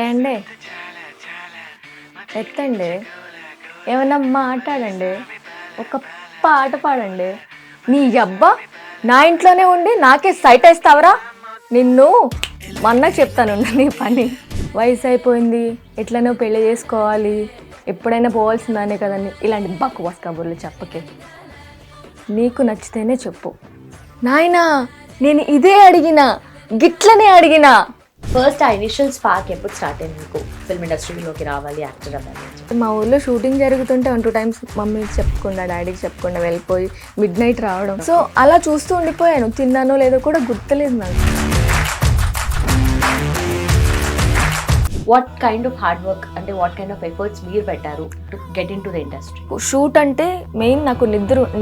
ఏండే ఎత్తండి, ఏమన్నా మాట్లాడండి, ఒక పాట పాడండి. నీ అబ్బా నా ఇంట్లోనే ఉండి నాకే సైట్ వేస్తావరా? నిన్ను మా అన్నకు చెప్తాను నీ పని. వయసు అయిపోయింది, ఎట్లనో పెళ్లి చేసుకోవాలి, ఎప్పుడైనా పోవాల్సిందానే కదండి. ఇలాంటి బక్వాస్ కబుర్లు చెప్పకే. నీకు నచ్చితేనే చెప్పు. నాయనా నేను ఇదే అడిగినా, గిట్లనే అడిగినా. ఫస్ట్ ఆ ఇనిషియల్ స్పార్క్ ఎప్పుడు స్టార్ట్ అయింది మీకు ఫిల్మ్ ఇండస్ట్రీలోకి రావాలి, యాక్టర్ అవ్వాలి? మా ఊళ్ళో షూటింగ్ జరుగుతుంటే 1-2 టైమ్స్ మమ్మీకి చెప్పకుండా డాడీకి చెప్పకుండా వెళ్ళిపోయి మిడ్ నైట్ రావడం. సో అలా చూస్తూ ఉండిపోయాను. తిన్నానో లేదో కూడా గుర్తులేదు నాకు. What kind of hard work అంటే వాట్ కైండ్ ఆఫ్ ఎఫర్ట్స్ మీరు పెట్టారు to get in to the industry? Shoot అంటే మెయిన్ నాకు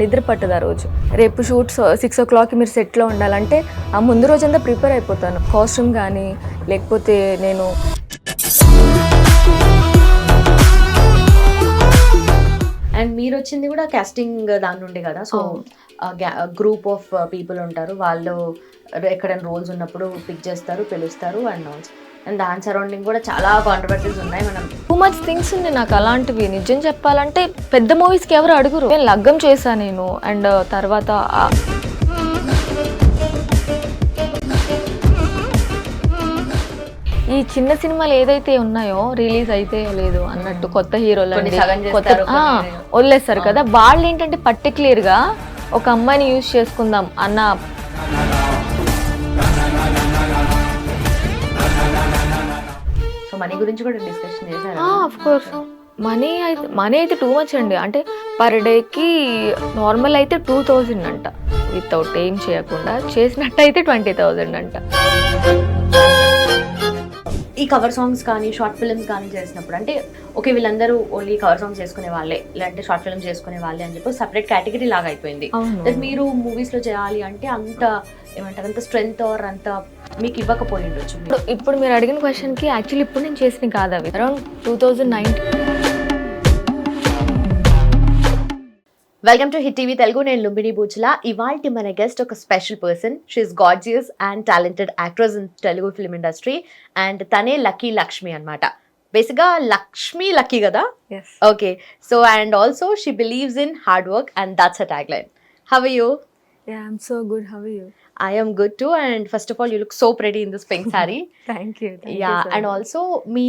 నిద్ర పట్టదు ఆ రోజు. రేపు షూట్ 6 o'clock మీరు సెట్లో ఉండాలంటే ఆ ముందు రోజంతా ప్రిపేర్ అయిపోతాను. కాస్ట్యూమ్ కానీ లేకపోతే నేను అండ్ మీరు వచ్చింది కూడా కాస్టింగ్ దాని నుండి కదా. సో గ్రూప్ ఆఫ్ పీపుల్ ఉంటారు, వాళ్ళు ఎక్కడైనా రోల్స్ ఉన్నప్పుడు పిక్ చేస్తారు, పిలుస్తారు అండ్ దాని సరౌండింగ్ కూడా చాలా కాంట్రవర్సీస్ ఉన్నాయి. మనం టూ మచ్ థింగ్స్ ఉంది నాకు అలాంటివి. నిజం చెప్పాలంటే పెద్ద మూవీస్కి ఎవరు అడుగురు. నేను లగ్గం చేశాను నేను. అండ్ తర్వాత ఈ చిన్న సినిమాలు ఏదైతే ఉన్నాయో రిలీజ్ అయితే లేదు అన్నట్టు కొత్త హీరోలు వదిలేస్తారు కదా. వాళ్ళు ఏంటంటే పర్టిక్యులర్గా ఒక అమ్మాయిని యూజ్ చేసుకుందాం అన్న మనీ గురించి కూడా డిస్కషన్ చేశారు. ఆఫ్ కోర్స్ మనీ అయితే టూ మచ్ అండి. అంటే పర్ డేకి నార్మల్ అయితే 2000 అంట, వితౌట్ ఏం చేయకుండా చేసినట్టయితే 20,000 అంట. ఈ కవర్ సాంగ్స్ కానీ షార్ట్ ఫిల్మ్స్ కానీ చేసినప్పుడు అంటే ఓకే వీళ్ళందరూ ఓన్లీ కవర్ సాంగ్స్ చేసుకునే వాళ్ళే, లేదంటే షార్ట్ ఫిల్మ్స్ చేసుకునే వాళ్ళే అని చెప్పి సపరేట్ కేటగిరీ లాగా అయిపోయింది. దట్ మీరు మూవీస్లో చేయాలి అంటే అంత ఏమంటారు, అంత స్ట్రెంగ్త్ ఆర్ అంత మీకు ఇవ్వకపోయి ఉండొచ్చు. ఇప్పుడు మీరు అడిగిన క్వశ్చన్కి యాక్చువల్లీ ఇప్పుడు నేను చేసిన కాదు అవి. Around 2009. Welcome to hit TV Telugu. నేను లుంబిని బూచులా. ఇవాల్టి మన గెస్ట్ ఒక special person. She's gorgeous and talented actress in Telugu film industry and తనే లక్కీ లక్ష్మి అనమాట. బేసిక్గా లక్ష్మి లక్కీ కదా. Okay, so and also she believes in hard work and that's her tag line. How are you? Yeah, I'm so good. How are you? I am good too, and first of all you look so pretty in this pink saree. Thank you. Yeah, and also me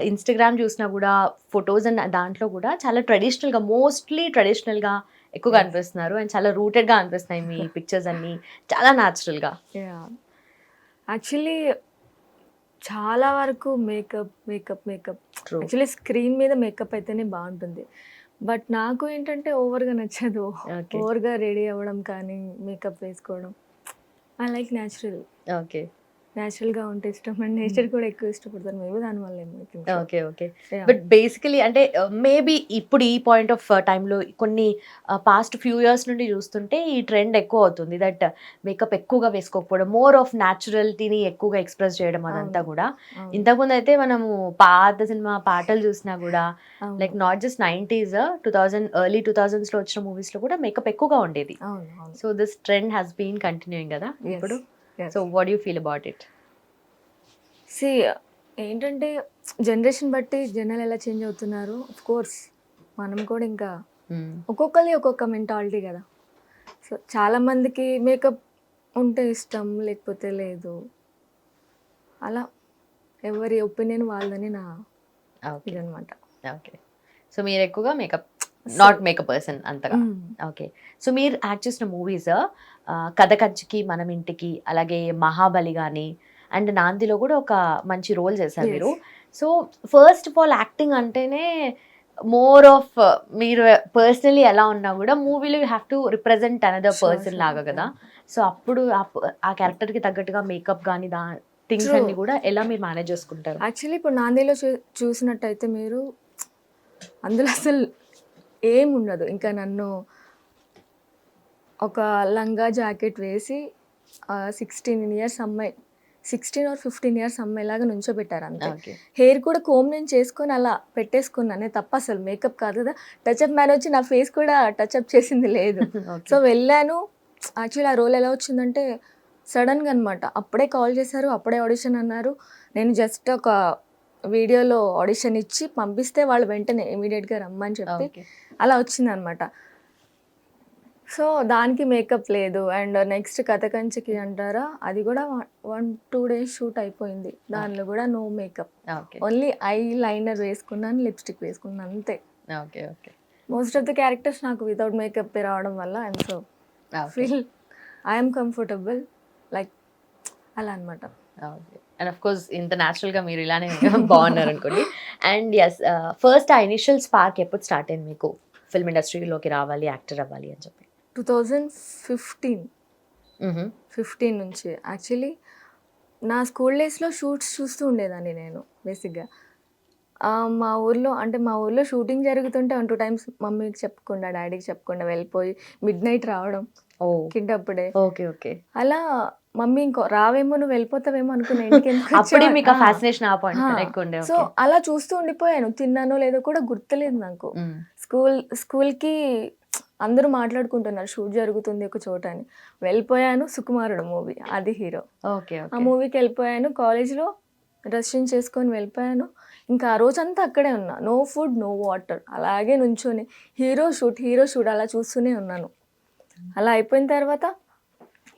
Instagram చూసినా కూడా photos and దాంట్లో కూడా చాలా ట్రెడిషనల్గా, mostly ట్రెడిషనల్గా ఎక్కువగా అనిపిస్తున్నారు and చాలా రూటెడ్గా అనిపిస్తున్నాయి మీ పిక్చర్స్ అన్నీ, చాలా న్యాచురల్గా. యాక్చువల్లీ చాలా వరకు మేకప్ యాక్చువల్లీ స్క్రీన్ మీద మేకప్ అయితేనే బాగుంటుంది. బట్ నాకు ఏంటంటే ఓవర్గా నచ్చదు. ఓవర్గా రెడీ అవ్వడం కానీ మేకప్ వేసుకోవడం. I like natural. ఓకే, న్యాచురల్గా ఉంటే ఇష్టం అండ్ నేచర్ కూడా ఎక్కువ ఇష్టపడతాను. మేబీ దానివల్ల ఓకే ఓకే. బట్ బేసికలీ అంటే మేబీ ఇప్పుడు ఈ పాయింట్ ఆఫ్ టైంలో కొన్ని పాస్ట్ ఫ్యూ ఇయర్స్ నుండి చూస్తుంటే ఈ ట్రెండ్ ఎక్కువ అవుతుంది దట్ మేకప్ ఎక్కువగా వేసుకోకపోవడం, మోర్ ఆఫ్ న్యాచురల్టీని ఎక్కువగా ఎక్స్ప్రెస్ చేయడం అదంతా కూడా. ఇంతకుముందు అయితే మనము పాత సినిమా పాటలు చూసినా కూడా like not just 90s, 2000 early 2000s లో వచ్చిన మూవీస్లో కూడా మేకప్ ఎక్కువగా ఉండేది. So this trend has been continuing కదా ఇప్పుడు. So what you feel about it? ఏంటంటే జనరేషన్ బట్టి జనాలు ఎలా చేంజ్ అవుతున్నారు. ఆఫ్ కోర్స్ మనం కూడా ఇంకా ఒక్కొక్కరి ఒక్కొక్క మెంటాలిటీ కదా. సో చాలామందికి మేకప్ ఉంటే ఇష్టం, లేకపోతే లేదు. అలా ఎవరి ఒపీనియన్ వాళ్ళని నా ఇదనమాట. ఓకే, సో మీరు ఎక్కువగా మేకప్, నాట్ మేకప్ పర్సన్ అంతగా. ఓకే, సో మీరు యాక్ట్ చేసిన మూవీస్ కథ కంచికి, మనం ఇంటికి, అలాగే మహాబలి కానీ అండ్ నాందిలో కూడా ఒక మంచి రోల్ చేశారు మీరు. So first of all acting అంటేనే మోర్ ఆఫ్ మీరు పర్సనలీ ఎలా ఉన్నా కూడా మూవీలో you have to represent another person లాగా కదా. సో అప్పుడు ఆ క్యారెక్టర్కి తగ్గట్టుగా మేకప్ కానీ థింగ్స్ అన్ని కూడా ఎలా మీరు మేనేజ్ చేసుకుంటారు? యాక్చువల్లీ ఇప్పుడు నాందిలో చూసినట్టయితే మీరు అందులో అసలు ఏం ఉండదు. ఇంకా నన్ను ఒక లంగా జాకెట్ వేసి 16 or 15 years అమ్మాయిలాగా నుంచోబెట్టారు అంతే. హెయిర్ కూడా కోమ్ నేను చేసుకొని అలా పెట్టేసుకున్నానే తప్ప అసలు మేకప్ కాదు కదా. టచ్అప్ మ్యాన్ వచ్చి నా ఫేస్ కూడా టచ్అప్ చేసింది లేదు. సో వెళ్ళాను. యాక్చువల్లీ ఆ రోల్ ఎలా వచ్చిందంటే సడన్గా అనమాట. అప్పుడే కాల్ చేశారు, అప్పుడే ఆడిషన్ అన్నారు. నేను జస్ట్ ఒక వీడియోలో ఆడిషన్ ఇచ్చి పంపిస్తే వాళ్ళు వెంటనే ఇమీడియట్గా రమ్మని చెప్పి ఓకే. అలా వచ్చిందనమాట. సో దానికి మేకప్ లేదు. అండ్ నెక్స్ట్ కథకంచికి అంటారా, అది కూడా 1-2 డేస్ షూట్ అయిపోయింది. దానిలో కూడా no makeup, okay. Only eyeliner వేసుకున్నాను, లిప్స్టిక్ వేసుకున్నాను అంతే. Okay. Okay. Most of the characters నాకు వితౌట్ మేకప్ రావడం వల్ల I'm so feel I'm comfortable like అలా అనమాట. ఓకే. అండ్ ఆఫ్ కోర్స్ ఇంత natural గా మీరు ఇలానే బాగున్నారు అనుకోండి. అండ్ ఎస్, ఫస్ట్ ఆ ఇనిషియల్ స్పార్క్ ఎప్పుడు స్టార్ట్ అయింది మీకు ఫిల్మ్ ఇండస్ట్రీలోకి రావాలి, యాక్టర్ అవ్వాలి అని చెప్పి? 2015 నుంచి యాక్చువల్లీ నా స్కూల్ డేస్లో షూట్స్ చూస్తూ ఉండేదాన్ని నేను బేసిక్గా. మా ఊర్లో షూటింగ్ జరుగుతుంటే 1-2 టైమ్స్ మమ్మీకి చెప్పకుండా డాడీకి చెప్పకుండా వెళ్ళిపోయి మిడ్ నైట్ రావడం ఓ కిడ్ అప్పుడే. ఓకే. ఓకే. అలా మమ్మీ ఇంకో రావేమో, నువ్వు వెళ్ళిపోతావేమో అనుకున్నా ఇంటికి ఎందుకు అప్పుడే వచ్చావు? మీకు ఫ్యాసినేషన్ ఆ పాయింట్ ఎక్కువ ఉండే. సో అలా చూస్తూ ఉండిపోయాను. తిన్నానో లేదో కూడా గుర్తులేదు నాకు. స్కూల్కి అందరూ మాట్లాడుకుంటున్నారు షూట్ జరుగుతుంది ఒక చోట అని. వెళ్ళిపోయాను, సుకుమారుడు మూవీ, అది హీరో. ఓకే. ఆ మూవీకి వెళ్ళిపోయాను. కాలేజ్లో డ్రెస్ చేంజ్ చేసుకొని వెళ్ళిపోయాను. ఇంకా ఆ రోజంతా అక్కడే ఉన్నా, నో ఫుడ్ నో వాటర్, అలాగే నుంచొని హీరో షూట్ అలా చూస్తూనే ఉన్నాను. అలా అయిపోయిన తర్వాత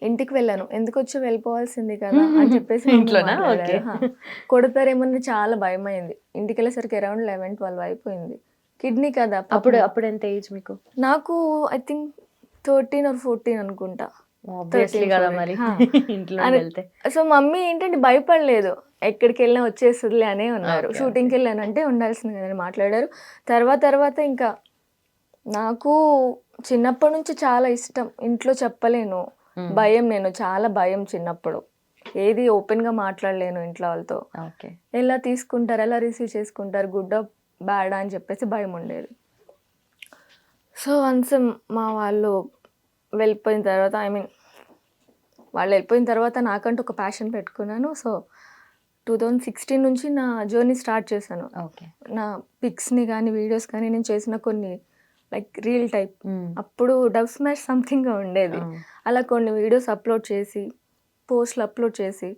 ఇంటికి వెళ్ళాను. ఎందుకు వచ్చి వెళ్ళిపోవాల్సింది కదా అని చెప్పేసి ఇంట్లోనా? ఓకే. కొడతారేమో చాలా భయం అయింది. ఇంటికి వెళ్ళేసరికి అరౌండ్ 11-12 అయిపోయింది. కిడ్నీ కదా అప్పుడు ఎంత ఏజ్ మీకు? నాకు ఐ థింక్ 13 or 14 అనుకుంటా. ఆబ్వియస్లీ కదా మరి ఇంట్లో వెళ్తే. సో మమ్మీ ఏంటంటే భయపడలేదు, ఎక్కడికి వెళ్ళినా వచ్చేస్తుందిలే అనే ఉన్నారు. షూటింగ్కి వెళ్ళానంటే ఉండాల్సింది కదని మాట్లాడారు. తర్వాత ఇంకా నాకు చిన్నప్పటి నుంచి చాలా ఇష్టం, ఇంట్లో చెప్పలేను, భయం, నేను చాలా భయం చిన్నప్పుడు, ఏది ఓపెన్గా మాట్లాడలేను ఇంట్లో వాళ్ళతో. ఓకే. ఎలా తీసుకుంటారు, ఎలా రిసీవ్ చేసుకుంటారు, గుడ్ బ్యాడ్ అని చెప్పేసి భయం ఉండేది. సో వన్స్ మా వాళ్ళు వెళ్ళిపోయిన తర్వాత వాళ్ళు వెళ్ళిపోయిన తర్వాత నాకంటూ ఒక ప్యాషన్ పెట్టుకున్నాను. సో 2016 నుంచి నా జర్నీ స్టార్ట్ చేశాను. ఓకే. నా పిక్స్ని కానీ వీడియోస్ కానీ నేను చేసిన కొన్ని లైక్ రీల్ టైప్, అప్పుడు డబ్ స్మాష్ సంథింగ్గా ఉండేది. అలా కొన్ని వీడియోస్ అప్లోడ్ చేసి, పోస్ట్లు అప్లోడ్ చేసి,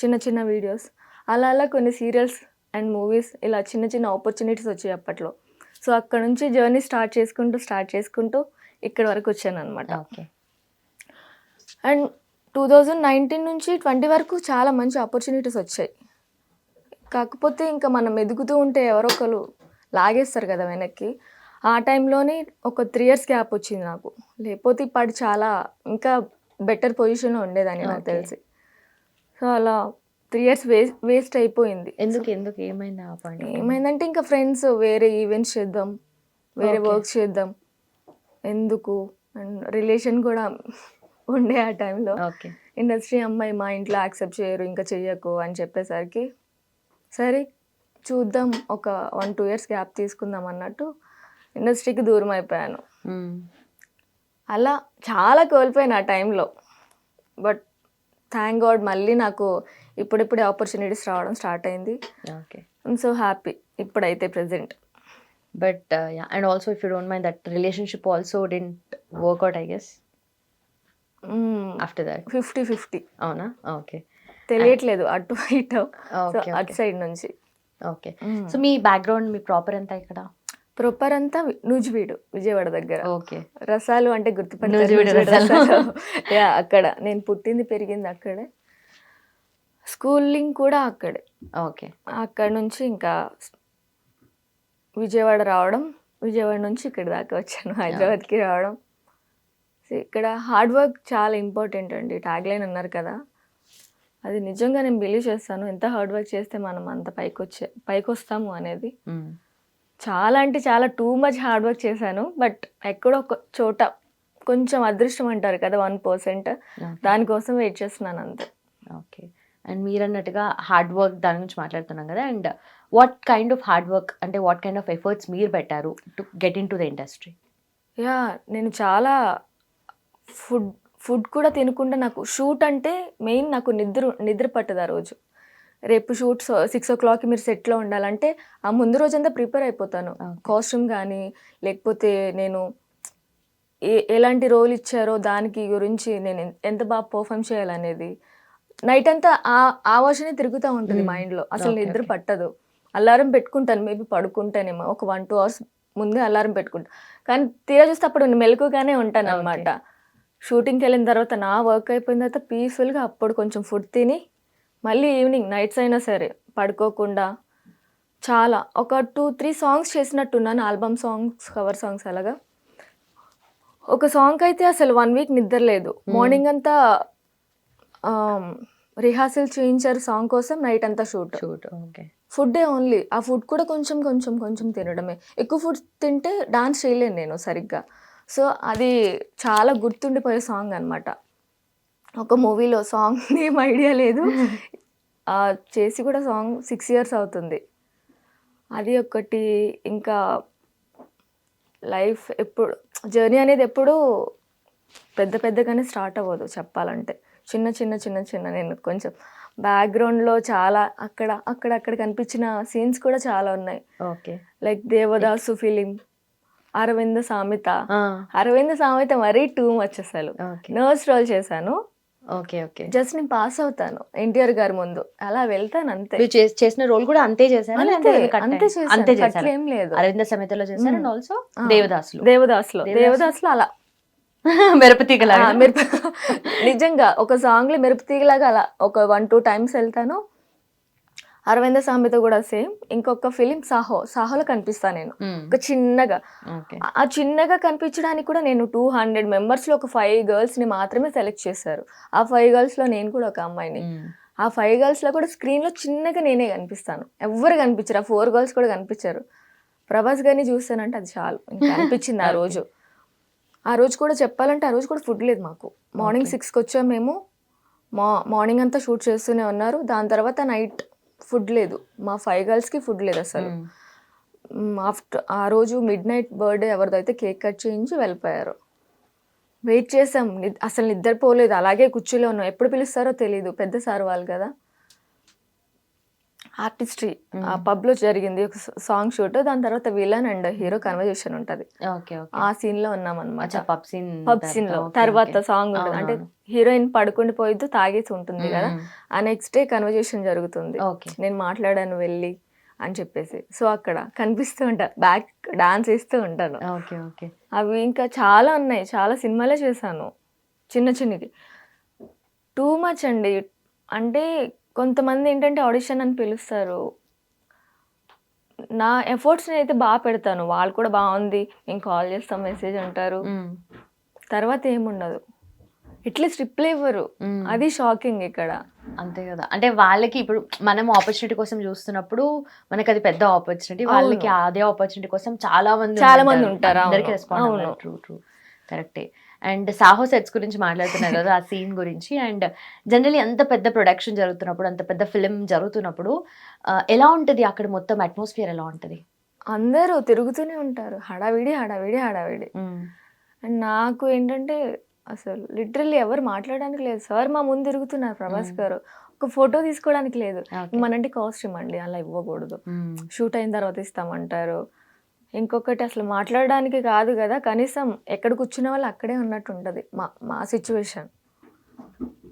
చిన్న వీడియోస్ అలా కొన్ని సీరియల్స్ అండ్ మూవీస్, ఇలా చిన్న ఆపర్చునిటీస్ వచ్చాయి అప్పట్లో. సో అక్కడ నుంచి జర్నీ స్టార్ట్ చేసుకుంటూ ఇక్కడ వరకు వచ్చాను అనమాట. ఓకే. అండ్ 2019 నుంచి 20 వరకు చాలా మంచి ఆపర్చునిటీస్ వచ్చాయి. కాకపోతే ఇంకా మనం ఎదుగుతూ ఉంటే ఎవరో ఒకరు లాగేస్తారు కదా వెనక్కి. ఆ టైంలోనే ఒక 3 years గ్యాప్ వచ్చింది నాకు. లేకపోతే ఇప్పుడు చాలా ఇంకా బెటర్ పొజిషన్లో ఉండేదాన్ని నాకు తెలిసి. సో అలా 3 years వేస్ట్ అయిపోయింది. ఎందుకు ఏమైంది ఆ పాయింట్? ఏమైందంటే ఇంకా ఫ్రెండ్స్ వేరే ఈవెంట్స్ చేద్దాం, వేరే వర్క్స్ చేద్దాం, ఎందుకు, అండ్ రిలేషన్ కూడా ఉండే ఆ టైంలో. ఓకే. ఇండస్ట్రీ అమ్మాయి, మా ఇంట్లో యాక్సెప్ట్ చేయరు, ఇంకా చెయ్యకు అని చెప్పేసరికి సరే చూద్దాం, ఒక 1-2 years గ్యాప్ తీసుకుందాం అన్నట్టు ఇండస్ట్రీకి దూరం అయిపోయాను. అలా చాలా కోల్పోయాను ఆ టైంలో. బట్ థ్యాంక్ గాడ్ మళ్ళీ నాకు ఇప్పుడిప్పుడే ఆపర్చునిటీస్ రావడం స్టార్ట్ అయింది. ఓకే. ఐమ్ సో హ్యాపీ ఇప్పుడైతే present. But and also if you don't mind, that relationship also didn't work out I guess after that. 50-50. అవునా? ఓకే. తెలియట్లేదు అటు ఇటు, అటు సైడ్ నుంచి. ఓకే. సో మీ బ్యాక్గ్రౌండ్, మీ ప్రాపర్ అంతా ఇక్కడ? ప్రాపర్ అంతా నూజివీడు, విజయవాడ దగ్గర. ఓకే. రసాలు అంటే యా, అక్కడ నేను పుట్టింది పెరిగింది అక్కడే, స్కూలింగ్ కూడా అక్కడే. ఓకే. అక్కడ నుంచి ఇంకా విజయవాడ రావడం, విజయవాడ నుంచి ఇక్కడ దాకా వచ్చాను, హైదరాబాద్కి రావడం. ఇక్కడ హార్డ్ వర్క్ చాలా ఇంపార్టెంట్ అండి. ట్యాగ్ లైన్ అన్నారు కదా, అది నిజంగా నేను బిలీవ్ చేస్తాను. ఎంత హార్డ్ వర్క్ చేస్తే మనం అంత పైకి వస్తాము అనేది. చాలా అంటే చాలా టూ మచ్ హార్డ్ వర్క్ చేశాను. బట్ ఎక్కడో ఒక చోట కొంచెం అదృష్టం అంటారు కదా, 1%, దానికోసం వెయిట్ చేస్తున్నాను అంతే. ఓకే. అండ్ మీరు అన్నట్టుగా హార్డ్ వర్క్ దాని గురించి మాట్లాడుతున్నాం కదా, and what kind of hard work అంటే వాట్ కైండ్ ఆఫ్ ఎఫర్ట్స్ మీరు పెట్టారు to get in to the industry? Yeah, నేను చాలా ఫుడ్ కూడా తినకుండా, నాకు షూట్ అంటే మెయిన్ నాకు నిద్ర పట్టదు ఆ రోజు. రేపు షూట్ 6 o'clock మీరు సెట్లో ఉండాలంటే ఆ ముందు రోజంతా ప్రిపేర్ అయిపోతాను. కాస్ట్యూమ్ కానీ, లేకపోతే నేను ఎలాంటి రోల్ ఇచ్చారో దానికి గురించి నేను ఎంత బాగా పర్ఫామ్ చేయాలనేది నైట్ అంతా ఆ వర్షనే తిరుగుతూ ఉంటుంది మైండ్లో. అసలు నిద్ర పట్టదు. అలారం పెట్టుకుంటాను, మేబీ పడుకుంటానేమో ఒక 1-2 అవర్స్ ముందే అలారం పెట్టుకుంటా. కానీ తీరా చూస్తే అప్పుడు నేను మెలకుగానే ఉంటాను అనమాట. షూటింగ్కి వెళ్ళిన తర్వాత నా వర్క్ అయిపోయిన తర్వాత పీస్ఫుల్గా అప్పుడు కొంచెం ఫుడ్ తిని మళ్ళీ ఈవినింగ్ నైట్స్ అయినా సరే పడుకోకుండా చాలా ఒక 2-3 సాంగ్స్ చేసినట్టున్నాను, ఆల్బమ్ సాంగ్స్, కవర్ సాంగ్స్ అలాగా. ఒక సాంగ్ అయితే అసలు 1 వీక్ నిద్ర లేదు. మార్నింగ్ అంతా రిహార్సల్ చేయించారు సాంగ్ కోసం, నైట్ అంతా షూట్. ఓకే. ఫుడ్డే ఓన్లీ. ఆ ఫుడ్ కూడా కొంచెం కొంచెం కొంచెం తినడమే. ఎక్కువ ఫుడ్ తింటే డాన్స్ చేయలేను నేను సరిగ్గా. సో అది చాలా గుర్తుండిపోయే సాంగ్ అనమాట. ఒక మూవీలో సాంగ్ నేమ్ ఐడియా లేదు, చేసి కూడా సాంగ్ 6 years అవుతుంది. అది ఒకటి. ఇంకా లైఫ్ ఎప్పుడు జర్నీ అనేది ఎప్పుడు పెద్ద పెద్దగానే స్టార్ట్ అవ్వదు చెప్పాలంటే. చిన్న చిన్న చిన్న చిన్న నేను కొంచెం బ్యాక్గ్రౌండ్లో చాలా అక్కడ కనిపించిన సీన్స్ కూడా చాలా ఉన్నాయి. Okay. Like Devadasu film, Aravinda Sametha. Aravinda Sametha మరీ టూ మచ్ అసలు. నర్స్ రోల్ చేశాను. ఓకే. ఓకే. జస్ట్ నేను పాస్ అవుతాను ఎన్టీఆర్ గారి ముందు, అలా వెళ్తాను అంతే. చేసిన రోల్ కూడా అంతే చేశారా? అంతే చేశాను, ఏం లేదు. అరవింద సమేతలో చేశారు అండ్ ఆల్సో దేవదాసులో అలా మెరుపుతీగలా నిజంగా ఒక సాంగ్ లో మెరుపుతీగలాగా అలా ఒక 1-2 times వెళ్తాను. అరవింద సామెత కూడా సేమ్. ఇంకొక ఫిలిం సాహోలో కనిపిస్తాను నేను ఒక చిన్నగా. ఆ చిన్నగా కనిపించడానికి కూడా నేను 200 members లో ఒక 5 girls ని మాత్రమే సెలెక్ట్ చేశారు. ఆ 5 girls లో నేను కూడా ఒక అమ్మాయిని. ఆ 5 girls లో కూడా స్క్రీన్ లో చిన్నగా నేనే కనిపిస్తాను, ఎవ్వరు కనిపించరు. ఆ 4 girls కూడా కనిపించారు. ప్రభాస్ గారిని చూస్తానంటే అది చాలు, ఇంకా అనిపించింది ఆ రోజు. ఆ రోజు కూడా చెప్పాలంటే ఆ రోజు కూడా ఫుడ్ లేదు మాకు. మార్నింగ్ 6కి వచ్చాము మేము. మార్నింగ్ అంతా షూట్ చేస్తూనే ఉన్నారు. దాని తర్వాత నైట్ ఫుడ్ లేదు, మా 5 girlsకి ఫుడ్ లేదు అసలు. ఆఫ్టర్ ఆ రోజు midnight బర్త్డే ఎవరిదైతే కేక్ కట్ చేయించి వెళ్ళిపోయారు. వెయిట్ చేసాం, అసలు నిద్రపోలేదు, అలాగే కుర్చీలో ఉన్నాం. ఎప్పుడు పిలుస్తారో తెలియదు, పెద్ద సార్ వాళ్ళు కదా. ఆర్టిస్ట్రీ ఆ పబ్లో జరిగింది ఒక సాంగ్ షూట్. దాని తర్వాత విలన్ అండ్ హీరో కన్వర్జేషన్ ఉంటుంది. ఆ సీన్ లో ఉన్నాం అనమాట. పబ్ సీన్ లో తర్వాత సాంగ్ ఉంటుంది. అంటే హీరోయిన్ పడుకుని పోయిద్దు, తాగేసి ఉంటుంది కదా. ఆ నెక్స్ట్ డే కన్వర్జేషన్ జరుగుతుంది. నేను మాట్లాడాను వెళ్ళి అని చెప్పేసి. సో అక్కడ కనిపిస్తూ ఉంటా, బ్యాక్ డాన్స్ వేస్తూ ఉంటాను. అవి ఇంకా చాలా ఉన్నాయి, చాలా సినిమాలే చేశాను చిన్న చిన్నకి. టూ మచ్ అండి. అంటే కొంతమంది ఏంటంటే ఆడిషన్ అని పిలుస్తారు, నా ఎఫర్ట్స్ని అయితే బాగా పెడతాను. వాళ్ళు కూడా బాగుంది, మేము కాల్ చేస్తాం, మెసేజ్ అంటారు, తర్వాత ఏముండదు. ఎట్లీస్ట్ రిప్లై ఇవ్వరు. అది షాకింగ్ ఇక్కడ. అంతే కదా. అంటే వాళ్ళకి ఇప్పుడు మనం ఆపర్చునిటీ కోసం చూస్తున్నప్పుడు మనకి అది పెద్ద ఆపర్చునిటీ, వాళ్ళకి అదే ఆపర్చునిటీ కోసం చాలా మంది ఉంటారు. అందరికీ రెస్పాండ్ అవ్వాలి. ట్రూ కరెక్టే. అండ్ సాహో సెట్స్ గురించి మాట్లాడుతున్నారు కదా, ఆ సీన్ గురించి. అండ్ జనరలీ అంత పెద్ద ప్రొడక్షన్ జరుగుతున్నప్పుడు, అంత పెద్ద ఫిలిం జరుగుతున్నప్పుడు ఎలా ఉంటుంది అక్కడ మొత్తం అట్మాస్ఫియర్ ఎలా ఉంటుంది? అందరూ తిరుగుతూనే ఉంటారు, హడావిడి హడావిడి హడావిడి. అండ్ నాకు ఏంటంటే అసలు లిటరల్లీ ఎవరు మాట్లాడడానికి లేదు. సార్ మా ముందు తిరుగుతున్నారు, ప్రభాస్ గారు ఒక ఫోటో తీసుకోవడానికి లేదు. మనంటే కాస్ట్యూమ్ అండి, అలా ఇవ్వకూడదు, షూట్ అయిన తర్వాత ఇస్తామంటారు. ఇంకొకటి అసలు మాట్లాడడానికి కాదు కదా, కనీసం ఎక్కడ కూర్చున్న వాళ్ళు అక్కడే ఉన్నట్టు ఉంటుంది. మా సిచ్యువేషన్.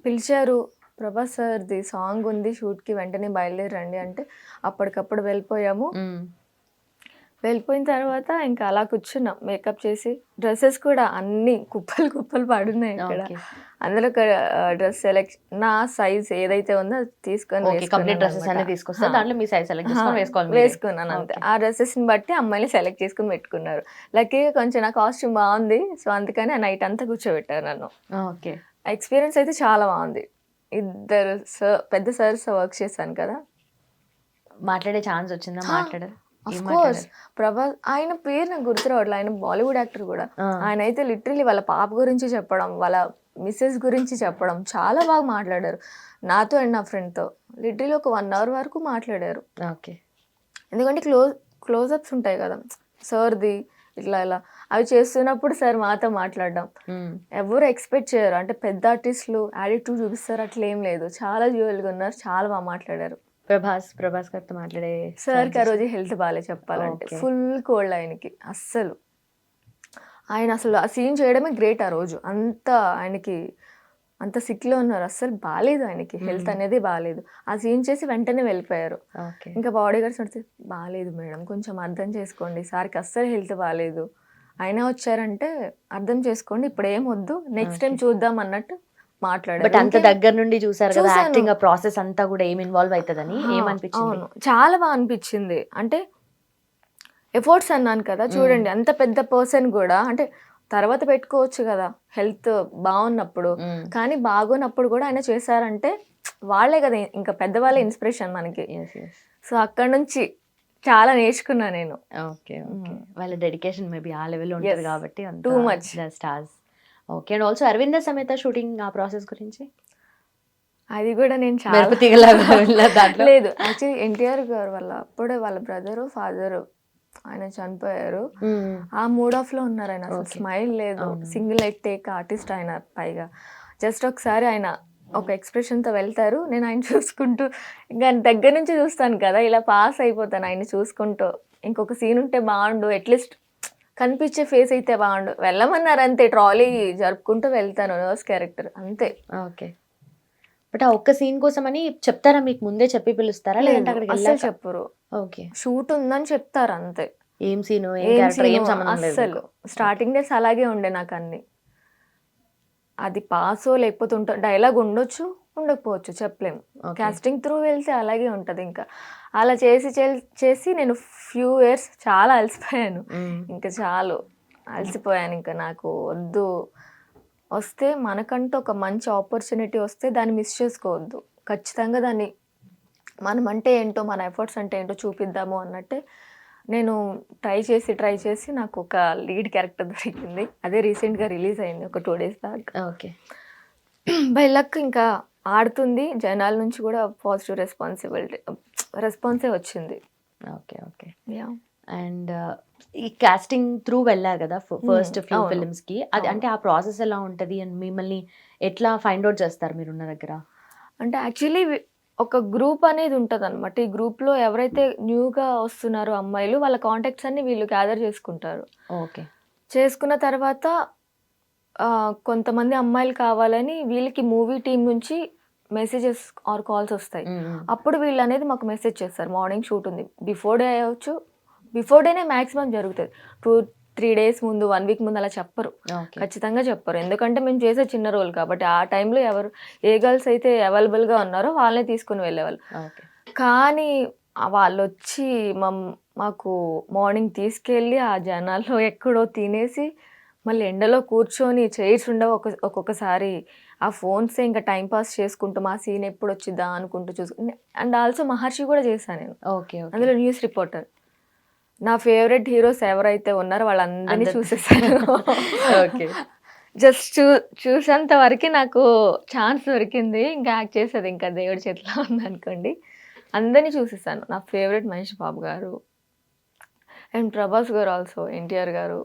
పిలిచారు, ప్రభాస్ సార్ది సాంగ్ ఉంది షూట్కి, వెంటనే బయలుదేరండి అంటే అప్పటికప్పుడు వెళ్ళిపోయాము. వెళ్ళిపోయిన తర్వాత ఇంకా అలా కూర్చున్నాం, మేకప్ చేసి. డ్రెస్సెస్ కూడా అన్ని కుప్పలు పడున్నాయి ఇక్కడ. అందులో ఒక డ్రెస్ సెలెక్ట్, నా సైజ్ ఏదైతే ఉందో తీసుకొని వేసుకున్నాను అంతే. ఆ డ్రెస్సెస్ని బట్టి అమ్మాయిని సెలెక్ట్ చేసుకుని పెట్టుకున్నారు. లక్కీగా కొంచెం నా కాస్ట్యూమ్ బాగుంది, సో అందుకని ఆ నైట్ అంతా కూర్చోబెట్టారు నన్ను. ఎక్స్పీరియన్స్ అయితే చాలా బాగుంది. ఇద్దరు పెద్ద సార్స్ వర్క్ చేశాను కదా. మాట్లాడే ఛాన్స్ వచ్చిందా? మాట్లాడారు అఫ్ కోర్స్. ప్రభాస్, ఆయన పేరు నాకు గుర్తు రావట్లేదు, ఆయన బాలీవుడ్ యాక్టర్ కూడా. ఆయన అయితే లిటరలీ వాళ్ళ పాప గురించి చెప్పడం, వాళ్ళ మిస్సెస్ గురించి చెప్పడం చాలా బాగా మాట్లాడారు నాతో అండ్ నా ఫ్రెండ్తో. లిటరలీ ఒక 1 hour వరకు మాట్లాడారు. ఎందుకంటే క్లోజప్స్ ఉంటాయి కదా సార్ది, ఇలా అవి చేస్తున్నప్పుడు సార్ మాతో మాట్లాడడం ఎవరు ఎక్స్పెక్ట్ చేయరు. అంటే పెద్ద ఆర్టిస్టులు యాటిట్యూడ్ చూపిస్తారు, అట్లా ఏం లేదు. చాలా జ్యువెల్గా ఉన్నారు, చాలా బాగా మాట్లాడారు. ప్రభాస్ గారితో మాట్లాడే సార్కి ఆ రోజు హెల్త్ బాగాలే చెప్పాలంటే, ఫుల్ కోల్డ్ ఆయనకి. అస్సలు ఆయన అసలు ఆ సీన్ చేయడమే గ్రేట్ ఆ రోజు. అంతా ఆయనకి అంత సిక్లో ఉన్నారు, అస్సలు బాగాలేదు ఆయనకి, హెల్త్ అనేది బాగాలేదు. ఆ సీన్ చేసి వెంటనే వెళ్ళిపోయారు. ఓకే. ఇంకా బాడీ గార్డ్స్ నడిచి బాగాలేదు మేడం, కొంచెం అర్థం చేసుకోండి, సార్కి అస్సలు హెల్త్ బాగాలేదు, అయినా వచ్చారంటే అర్థం చేసుకోండి, ఇప్పుడు ఏం వద్దు, నెక్స్ట్ టైం చూద్దాం అన్నట్టు మాట్లాడారు. బట్ అంత దగ్గర నుండి చూసారు కదా చూసాను. యాక్టింగ్ ప్రాసెస్ అంతా కూడా ఏం ఇన్వాల్వ్ అవుతుందని ఏమనిపించింది? అవును, చాలా బాగా అనిపించింది. అంటే ఎఫర్ట్స్ అన్నాను కదా, చూడండి అంత పెద్ద పర్సన్ కూడా, అంటే తర్వాత పెట్టుకోవచ్చు కదా హెల్త్ బాగున్నప్పుడు, కానీ బాగోనప్పుడు కూడా ఆయన చేశారంటే వాళ్ళే కదా ఇంకా పెద్దవాళ్ళే ఇన్స్పిరేషన్ మనకి. సో అక్కడ నుంచి చాలా నేర్చుకున్నా నేను. ఓకే ఓకే, వాళ్ళ డెడికేషన్ మేబీ ఆ లెవెల్లో ఉంటుంది కాబట్టి too much stars. Okay. And also Aravinda Sametha shooting ఆ ప్రాసెస్ గురించి అది కూడా నేను చాలా దాంట్లో లేదు, యాక్చువల్లీ ఎన్టీఆర్ గారు వాళ్ళ అప్పుడే వాళ్ళ బ్రదరు ఫాదరు ఆయన చనిపోయారు. ఆ మూడ్ ఆఫ్ లో ఉన్నారు ఆయన, అసలు స్మైల్ లేదు, సింగిల్ లైట్ టేక్ ఆర్టిస్ట్ ఆయన. పైగా జస్ట్ ఒకసారి ఆయన ఒక ఎక్స్ప్రెషన్ తో వెళ్తారు, నేను ఆయన చూసుకుంటూ ఇంకా దగ్గర నుంచి చూస్తాను కదా, ఇలా పాస్ అయిపోతాను ఆయన చూసుకుంటూ. ఇంకొక సీన్ ఉంటే బాగుండు, అట్లీస్ట్ కనిపించే ఫేస్ అయితే బాగుండు, వెళ్ళమన్నారు అంతే, ట్రాలీ జరుపుకుంటూ వెళ్తాను, నర్స్ క్యారెక్టర్ అంతే. ఓకే. బట్ ఆ ఒక్క సీన్ కోసం అని చెప్తారా, మీకు ముందే చెప్పి పిలుస్తారా లేదంటే అక్కడికి అసలు వెళ్ళాక? చెప్పరు, ఓకే. షూట్ ఉందని చెప్తారు అంతే. ఏం సీను ఏం క్యారెక్టర్ ఏం సంబంధం లేదు అసలు స్టార్టింగ్ డేస్ అలాగే ఉండే నాకు అన్ని. అది పాసో లేకపోతే డైలాగ్ ఉండొచ్చు ఉండకపోవచ్చు చెప్పలేము, కాస్టింగ్ త్రూ వెళ్తే అలాగే ఉంటుంది. ఇంకా అలా చేసి నేను ఫ్యూ ఇయర్స్ చాలా అలసిపోయాను, ఇంకా చాలు అలసిపోయాను, ఇంకా నాకు వద్దు. వస్తే మనకంటూ ఒక మంచి ఆపర్చునిటీ వస్తే దాన్ని మిస్ చేసుకోవద్దు, ఖచ్చితంగా దాన్ని మనం అంటే ఏంటో, మన ఎఫర్ట్స్ అంటే ఏంటో చూపిద్దాము అన్నట్టే నేను ట్రై చేసి నాకు ఒక లీడ్ క్యారెక్టర్ దొరికింది. అదే రీసెంట్గా రిలీజ్ అయింది ఒక 2 days back. Okay. By luck ఇంకా ఆడుతుంది, జనాల నుంచి కూడా పాజిటివ్ రెస్పాన్సే వచ్చింది. Okay okay. యా. అండ్ ఈ కాస్టింగ్ త్రూ వెళ్ళారు కదా ఫస్ట్ ఫ్యూ ఫిల్మ్స్ కి, అది అంటే ఆ ప్రాసెస్ ఎలా ఉంటుంది అండ్ మిమ్మల్ని ఎట్లా ఫైండ్ అవుట్ చేస్తారు మీరున్న దగ్గర? అంటే యాక్చువల్లీ ఒక గ్రూప్ అనేది ఉంటుంది అనమాట. ఈ గ్రూప్లో ఎవరైతే న్యూగా వస్తున్నారో అమ్మాయిలు, వాళ్ళ కాంటాక్ట్స్ అన్ని వీళ్ళు గ్యాదర్ చేసుకుంటారు. ఓకే. చేసుకున్న తర్వాత కొంతమంది అమ్మాయిలు కావాలని వీళ్ళకి మూవీ టీం నుంచి మెసేజెస్ ఆర్ కాల్స్ వస్తాయి. అప్పుడు వీళ్ళు అనేది మాకు మెసేజ్ చేస్తారు, మార్నింగ్ షూట్ ఉంది, బిఫోర్ డే అవ్వచ్చు, బిఫోర్ డేనే మ్యాక్సిమం జరుగుతుంది, 2-3 days ముందు, 1 week ముందు అలా చెప్పరు, ఖచ్చితంగా చెప్పరు. ఎందుకంటే మేము చేసే చిన్న రోల్ కాబట్టి ఆ టైంలో ఏ గర్ల్స్ అయితే అవైలబుల్గా ఉన్నారో వాళ్ళనే తీసుకుని వెళ్ళేవాళ్ళు. కానీ వాళ్ళు వచ్చి మాకు మార్నింగ్ తీసుకెళ్ళి ఆ జనాల్లో ఎక్కడో తినేసి మళ్ళీ ఎండలో కూర్చొని చైర్స్ ఉండవు, ఒక్కొక్కసారి ఆ ఫోన్సే ఇంకా టైంపాస్ చేసుకుంటూ మా సీన్ ఎప్పుడు వచ్చిద్దా అనుకుంటూ చూసుకుంటూ. అండ్ ఆల్సో మహర్షి కూడా చేశాను నేను. ఓకే. అందులో న్యూస్ రిపోర్టర్. నా ఫేవరెట్ హీరోస్ ఎవరైతే ఉన్నారో వాళ్ళందరినీ చూసేసాను. ఓకే. జస్ట్ చూసేంత వరకు నాకు ఛాన్స్ దొరికింది, ఇంకా యాక్ట్ చేసేది ఇంకా దేవుడి చేతిలో ఉందనుకోండి. అందరినీ చూసేసాను. నా ఫేవరెట్ మహేష్ బాబు గారు అండ్ ప్రభాస్ గారు, ఆల్సో ఎన్టీఆర్ గారు,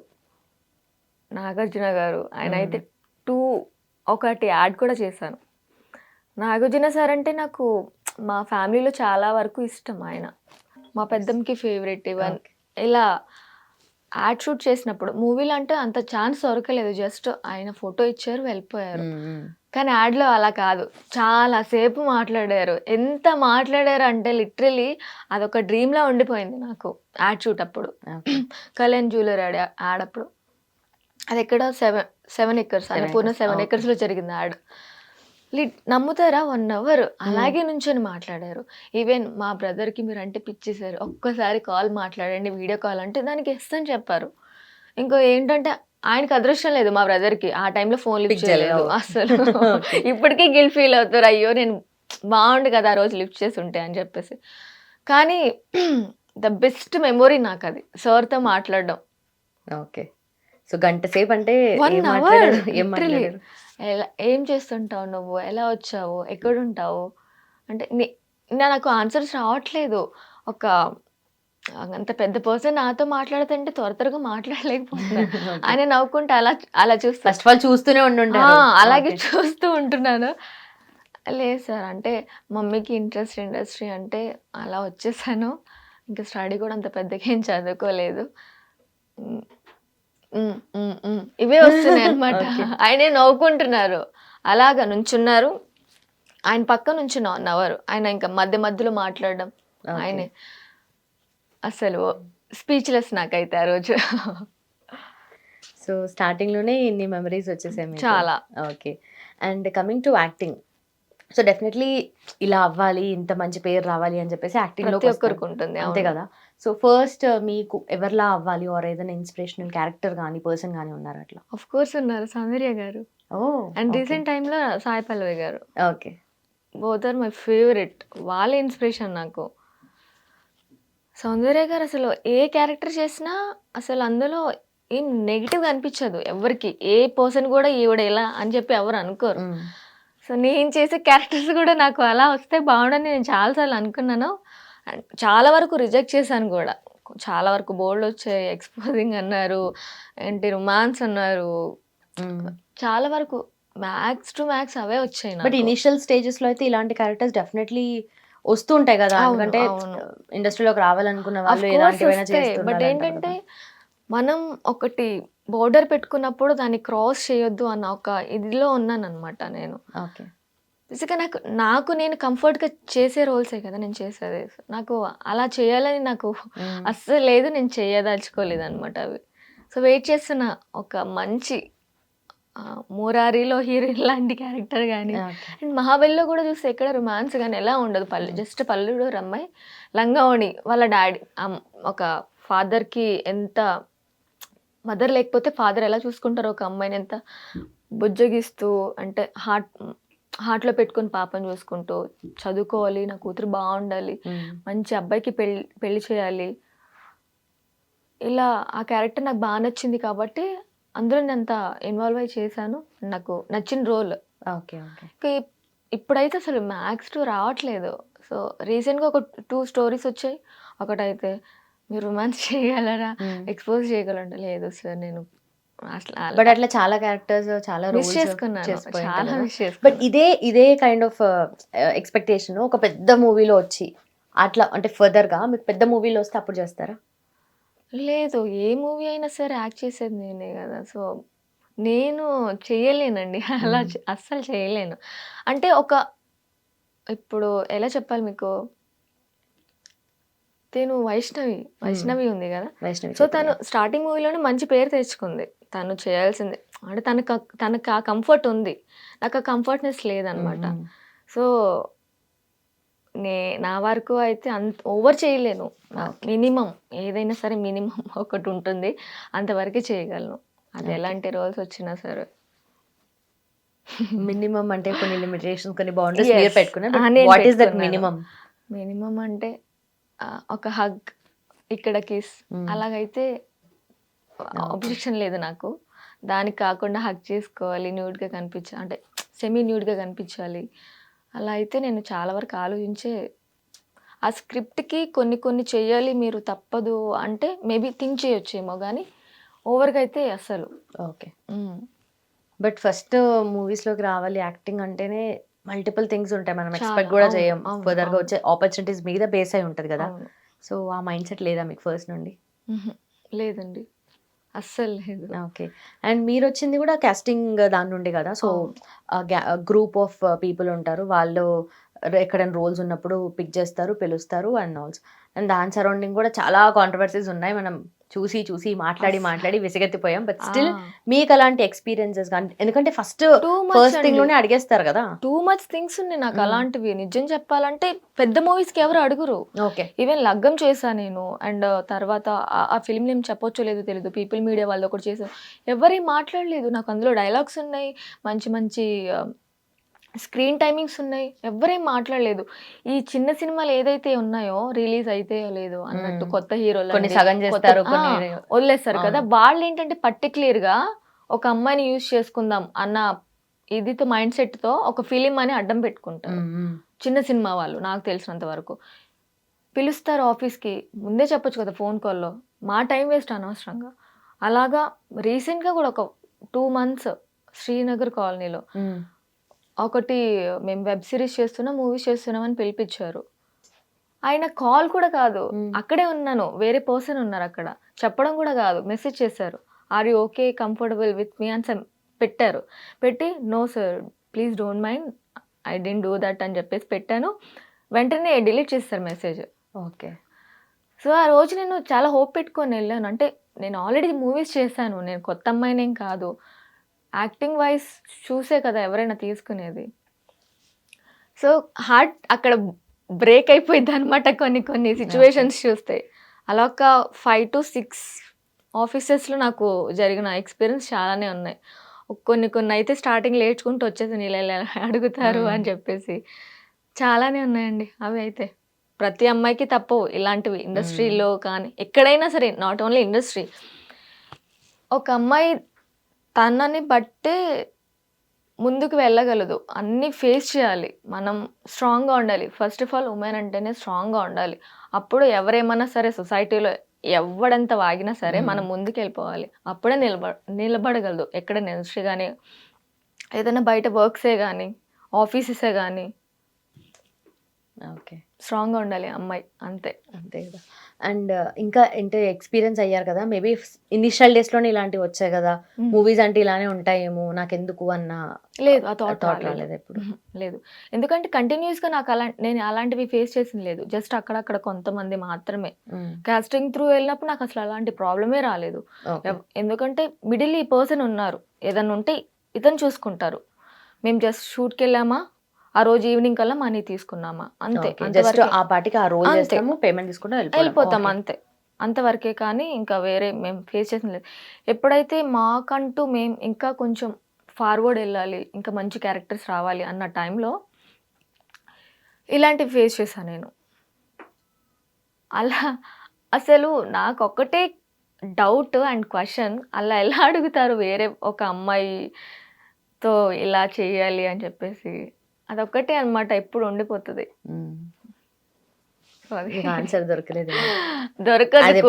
నాగార్జున గారు. ఆయన అయితే ఒకటి యాడ్ కూడా చేశాను. నాగార్జున సార్ అంటే నాకు మా ఫ్యామిలీలో చాలా వరకు ఇష్టం. ఆయన మా పెద్దమ్మకి ఫేవరెట్. ఈవెన్ ఇలా యాడ్ షూట్ చేసినప్పుడు మూవీలో అంటే అంత ఛాన్స్ దొరకలేదు, జస్ట్ ఆయన ఫోటో ఇచ్చారు వెళ్ళిపోయారు. కానీ యాడ్లో అలా కాదు, చాలాసేపు మాట్లాడారు. ఎంత మాట్లాడారు అంటే లిటరలీ అదొక డ్రీమ్లా ఉండిపోయింది నాకు. యాడ్ షూట్ అప్పుడు కళ్యాణ్ జ్యువెలరీ యాడ్ అప్పుడు, అది ఎక్కడ 7 acres అన్నపూర్ణ 7 acres లో జరిగింది యాడ్. నమ్ముతారా 1 hour అలాగే నుంచొని మాట్లాడారు. ఈవెన్ మా బ్రదర్కి మీరు అంటే పిచ్చేసారు, ఒక్కసారి కాల్ మాట్లాడండి వీడియో కాల్ అంటే దానికి ఎస్ అని చెప్పారు. ఇంకో ఏంటంటే ఆయనకి అదృష్టం లేదు, మా బ్రదర్కి ఆ టైంలో ఫోన్ లిఫ్ట్ చేయలేదు అసలు. ఇప్పటికీ గిల్ ఫీల్ అవుతారు, అయ్యో నేను బాగుండు కదా ఆ రోజు లిఫ్ట్ చేసి ఉంటే అని చెప్పేసి. కానీ ద బెస్ట్ మెమొరీ నాకు అది, సార్తో మాట్లాడడం. ఓకే. సో గంట సేపు అంటే 1 hour లిటరలీ. ఏం చేస్తుంటావు నువ్వు, ఎలా వచ్చావు, ఎక్కడుంటావు అంటే నాకు ఆన్సర్స్ రావట్లేదు. అంత పెద్ద పర్సన్ నాతో మాట్లాడుతుంటే త్వరగా మాట్లాడలేకపోతున్నాను. ఆయన నవ్వుకుంటే అలా చూస్తా, ఫస్ట్ ఆఫ్ ఆల్ చూస్తూనే ఉండుంటారు. అలాగే చూస్తూ ఉంటున్నాను. లేదు సార్ అంటే మమ్మీకి ఇండస్ట్రీ అంటే అలా వచ్చేసాను, ఇంకా స్టడీ కూడా అంత పెద్దగా ఏం చదువుకోలేదు, ఇవే వస్తున్నాయి అనమాట. ఆయనే నవ్వుకుంటున్నారు. అలాగా నుంచున్నారు, ఆయన పక్క నుంచున్న 1 hour ఆయన ఇంకా మధ్య మధ్యలో మాట్లాడడం ఆయనే. అసలు స్పీచ్లెస్ నాకైతే ఆ రోజు. సో స్టార్టింగ్లోనే ఇన్ని మెమరీస్ వచ్చేసాయి మీకు. చాలా. Okay. And coming to acting, so definitely ఇలా అవ్వాలి, ఇంత మంచి పేరు రావాలి అని చెప్పేసి యాక్టింగ్లో ప్రతి ఒక్కరికి ఉంటుంది. అంతే కదా. సో ఫస్ట్ మీకు ఎవరిలా అవ్వాలి ఆర్ ఏదైనా ఇన్స్పిరేషనల్ క్యారెక్టర్ కానీ పర్సన్ కానీ ఉన్నారు అట్లా? ఆఫ్ కోర్స్ ఉన్నారు, సౌందర్య గారు. అండ్ రీసెంట్ టైంలో సాయి పల్లవి గారు. Okay. Both are my favourite. వాళ్ళ ఇన్స్పిరేషన్ నాకు. సౌందర్య గారు అసలు ఏ క్యారెక్టర్ చేసినా అసలు అందులో ఏం నెగిటివ్గా అనిపించదు ఎవరికి. ఏ పర్సన్ కూడా ఈవిడ ఎలా అని చెప్పి ఎవరు అనుకోరు. సో నేను చేసే క్యారెక్టర్స్ కూడా నాకు అలా వస్తే బాగుండని నేను చాలాసార్లు అనుకున్నాను. అండ్ చాలా వరకు రిజెక్ట్ చేశాను కూడా. చాలా వరకు బోల్డ్ వచ్చాయి, ఎక్స్పోజింగ్ అన్నారు, ఏంటి రొమాన్స్ అన్నారు, చాలా వరకు మ్యాక్స్ టు మ్యాక్స్ అవే వచ్చాయి. బట్ ఇనిషియల్ స్టేజెస్లో అయితే ఇలాంటి క్యారెక్టర్స్ డెఫినెట్లీ వస్తూ ఉంటాయి కదా, ఎందుకంటే ఇండస్ట్రీలోకి రావాలనుకున్న వాళ్ళు ఎలాంటివైనా చేస్తున్నారు. బట్ ఏంటంటే మనం ఒకటి బోర్డర్ పెట్టుకున్నప్పుడు దాన్ని క్రాస్ చేయొద్దు అన్న ఒక ఇదిలో ఉన్నాను అనమాట నేను. ఓకే. బేసిక్గా నాకు నేను కంఫర్ట్గా చేసే రోల్సే కదా నేను చేసేది. నాకు అలా చేయాలని నాకు అస్సలు లేదు, నేను చేయదలుచుకోలేదు అనమాట అవి. సో వెయిట్ చేస్తున్న ఒక మంచి మురారిలో హీరోయిన్ లాంటి క్యారెక్టర్ కానీ, అండ్ మహాబలిలో కూడా చూస్తే ఎక్కడ రొమాన్స్ కానీ ఎలా ఉండదు. జస్ట్ పల్లుడు రమ్మాయి లంగావణి వాళ్ళ డాడీ ఒక ఫాదర్కి ఎంత, మదర్ లేకపోతే ఫాదర్ ఎలా చూసుకుంటారో ఒక అమ్మాయిని ఎంత బుజ్జగిస్తూ, అంటే హార్ట్లో పెట్టుకుని పాపని చూసుకుంటూ, చదువుకోవాలి, నా కూతురు బాగుండాలి, మంచి అబ్బాయికి పెళ్లి చేయాలి, ఇలా ఆ క్యారెక్టర్ నాకు బాగా నచ్చింది కాబట్టి అందులో నేను అంత ఇన్వాల్వ్ అయి చేశాను. నాకు నచ్చిన రోల్. ఓకే. ఓకే. ఇప్పుడైతే అసలు మ్యాక్స్ 2 రావట్లేదు. సో రీసెంట్గా ఒక 2 స్టోరీస్ వచ్చాయి. ఒకటైతే మీరు రొమాన్స్ చేయగలరా, ఎక్స్పోజ్ చేయగలంటే లేదు సార్ నేను అసలు. బట్ అట్లా చాలా క్యారెక్టర్స్ చాలా మిస్ చేసుకున్నాను, చాలా మిస్ చేసుకున్నాను. బట్ ఇదే కైండ్ ఆఫ్ ఎక్స్పెక్టేషన్ ఒక పెద్ద మూవీలో వచ్చి అట్లా, అంటే ఫర్దర్గా మీకు పెద్ద మూవీలో వస్తే అప్పుడు చేస్తారా? లేదు, ఏ మూవీ అయినా సరే యాక్ట్ చేసేది నేనే కదా. సో నేను చేయలేనండి అలా, అస్సలు చేయలేను. అంటే ఇప్పుడు ఎలా చెప్పాలి మీకు, నేను వైష్ణవి ఉంది కదా. సో తను స్టార్టింగ్ మూవీలోనే మంచి పేరు తెచ్చుకుంది. తను చేయాల్సింది అంటే తనకు ఆ కంఫర్ట్ ఉంది, నాకు ఆ కంఫర్ట్నెస్ లేదనమాట. సో నా వరకు అయితే అంత ఓవర్ చేయలేను. మినిమం ఏదైనా సరే మినిమం ఒకటి ఉంటుంది, అంతవరకే చేయగలను. అది ఎలాంటి రోల్స్ వచ్చినా సరే. మినిమం అంటే కొన్ని లిమిటేషన్స్, కొన్ని బౌండరీస్ మీరు పెట్టుకున్నారు. What is that minimum? Minimum అంటే ఒక హగ్, ఇక్కడ కిస్, అలాగైతే అబ్జెక్షన్ లేదు నాకు. దానికి కాకుండా హగ్ చేసుకోవాలి, న్యూడ్గా కనిపించాలి, అంటే సెమీ న్యూడ్గా కనిపించాలి. అలా అయితే నేను చాలా వరకు ఆలోచించే ఆ స్క్రిప్ట్కి కొన్ని చేయాలి మీరు, తప్పదు అంటే మేబీ థింక్ చేయొచ్చేమో, కానీ ఓవర్గా అయితే అసలు. ఓకే. బట్ ఫస్ట్ మూవీస్లోకి రావాలి యాక్టింగ్ అంటేనే మల్టిపుల్ థింగ్స్ ఉంటాయి, మనం ఎక్స్పెక్ట్ కూడా చేయం. ఫర్దర్గా వచ్చే ఆపర్చునిటీస్ మీద బేస్ అయి ఉంటుంది కదా. సో ఆ మైండ్ సెట్ లేదా మీకు ఫస్ట్ నుండి? లేదండి, అస్సలు లేదు. ఓకే. అండ్ మీరు వచ్చింది కూడా కాస్టింగ్ దాని నుండి కదా. సో గ్రూప్ ఆఫ్ పీపుల్ ఉంటారు, వాళ్ళు ఎక్కడైనా రోల్స్ ఉన్నప్పుడు పిక్ చేస్తారు, పిలుస్తారు అండ్ ఆల్సో. అండ్ దాని సరౌండింగ్ కూడా చాలా కాంట్రవర్సీస్ ఉన్నాయి, మనం చూసి మాట్లాడి విసిగెత్తిపోయాం. బట్ స్టిల్ మీకు అలాంటి ఎక్స్పీరియన్సెస్ కానీ, ఎందుకంటే ఫస్ట్ థింగ్ లోనే అడిగేస్తారు కదా. టూ మచ్ థింగ్స్ ఉన్నాయి నాకు అలాంటివి. నిజం చెప్పాలంటే పెద్ద మూవీస్కి ఎవరు అడుగురు. ఓకే. ఈవెన్ లగ్గం చేశాను నేను, అండ్ తర్వాత ఆ ఫిల్మ్ నేమ్ చెప్పొచ్చో లేదో తెలియదు, పీపుల్ మీడియా వాళ్ళు ఒకటి చేశాను, ఎవరేం మాట్లాడలేదు. నాకు అందులో డైలాగ్స్ ఉన్నాయి, మంచి స్క్రీన్ టైమింగ్స్ ఉన్నాయి, ఎవరేం మాట్లాడలేదు. ఈ చిన్న సినిమాలు ఏదైతే ఉన్నాయో రిలీజ్ అయితే లేదు అన్నట్టు, కొత్త హీరోలు వదిలేస్తారు కదా, వాళ్ళు ఏంటంటే పర్టిక్యులర్గా ఒక అమ్మాయిని యూజ్ చేసుకుందాం అన్న ఇదితో మైండ్ సెట్తో ఒక ఫిలిం అని అడ్డం పెట్టుకుంటారు చిన్న సినిమా వాళ్ళు. నాకు తెలిసినంత వరకు పిలుస్తారు ఆఫీస్కి, ముందే చెప్పొచ్చు కదా ఫోన్ కాల్లో, మా టైం వేస్ట్ అనవసరంగా. అలాగా రీసెంట్గా కూడా ఒక 2 months శ్రీనగర్ కాలనీలో ఒకటి మేము వెబ్ సిరీస్ చేస్తున్నాం, మూవీస్ చేస్తున్నాం అని పిలిపించారు. ఆయన కాల్ కూడా కాదు, అక్కడే ఉన్నాను, వేరే పర్సన్ ఉన్నారు అక్కడ, చెప్పడం కూడా కాదు, మెసేజ్ చేశారు, are you okay comfortable with me అని పెట్టారు. పెట్టి no sir please don't mind, I didn't do that అని చెప్పేసి పెట్టాను. వెంటనే డిలీట్ చేస్తారు మెసేజ్. ఓకే. సో ఆ రోజు నేను చాలా హోప్ పెట్టుకొని వెళ్ళాను. అంటే నేను ఆల్రెడీ మూవీస్ చేశాను, నేను కొత్త అమ్మాయినేం కాదు. యాక్టింగ్ వైజ్ చూసే కదా ఎవరైనా తీసుకునేది. సో హార్ట్ అక్కడ బ్రేక్ అయిపోయింది అనమాట కొన్ని కొన్ని సిచ్యువేషన్స్ చూస్తే. అలా ఒక 5 to 6 ఆఫీసెస్లో నాకు జరిగిన ఎక్స్పీరియన్స్ చాలానే ఉన్నాయి. కొన్ని కొన్ని అయితే స్టార్టింగ్ లేచుకుంటూ వచ్చేసి ఇలా ఇలా అడుగుతారు అని చెప్పేసి చాలానే ఉన్నాయండి అవి అయితే. ప్రతి అమ్మాయికి తప్పవు ఇలాంటివి, ఇండస్ట్రీలో కానీ ఎక్కడైనా సరే, నాట్ ఓన్లీ ఇండస్ట్రీ. ఒక అమ్మాయి తనని బట్టే ముందుకు వెళ్ళగలదు, అన్నీ ఫేస్ చేయాలి. మనం స్ట్రాంగ్గా ఉండాలి. ఫస్ట్ ఆఫ్ ఆల్ ఉమెన్ అంటేనే స్ట్రాంగ్గా ఉండాలి. అప్పుడు ఎవరేమన్నా సరే, సొసైటీలో ఎవడంత వాగినా సరే మనం ముందుకు వెళ్ళిపోవాలి. అప్పుడే నిలబడగలదు. ఎక్కడైనా ఇండస్ట్రీ కానీ, ఏదైనా బయట వర్క్సే కానీ, ఆఫీసెసే కానీ, ఓకే. స్ట్రాంగ్గా ఉండాలి అమ్మాయి, అంతే. అంతే కదా. అండ్ ఇంకా అంటే ఎక్స్పీరియన్స్ అయ్యారు కదా, మేబీ ఇనిషియల్ డేస్లోనే ఇలాంటివి వచ్చాయి కదా, మూవీస్ అంటే ఇలానే ఉంటాయేమో నాకెందుకు అన్న లేదు, ఆ థాట్ రాలేదు ఎప్పుడు? లేదు. ఎందుకంటే కంటిన్యూస్గా నాకు నేను అలాంటివి ఫేస్ చేసింది లేదు. జస్ట్ అక్కడక్కడ కొంతమంది మాత్రమే. కాస్టింగ్ త్రూ వెళ్ళినప్పుడు నాకు అసలు అలాంటి ప్రాబ్లమే రాలేదు. ఎందుకంటే మిడిల్ ఈ పర్సన్ ఉన్నారు, ఏదన్నా ఉంటే ఇతను చూసుకుంటారు. మేము జస్ట్ షూట్కి వెళ్ళామా, ఆ రోజు ఈవినింగ్ కల్లా మనీ తీసుకున్నామా, అంతే. జస్ట్ ఆ పార్టీకి ఆ రోజు చేస్తాము, పేమెంట్ తీసుకుంటూ వెళ్ళిపోతాం అంతే. అంతవరకే. కానీ ఇంకా వేరే మేము ఫేస్ చేసిన లేదు. ఎప్పుడైతే మాకంటూ మేము ఇంకా కొంచెం ఫార్వర్డ్ వెళ్ళాలి, ఇంకా మంచి క్యారెక్టర్స్ రావాలి అన్న టైంలో ఇలాంటివి ఫేస్ చేశాను నేను. అలా అసలు నాకు ఒక్కటే డౌట్ అండ్ క్వశ్చన్, అలా ఎలా అడుగుతారు వేరే ఒక అమ్మాయితో ఇలా చేయాలి అని చెప్పేసి. అదొక్కటే అనమాట ఎప్పుడు ఉండిపోతుంది. ఆన్సర్ దొరకలేదు. దొరకదు.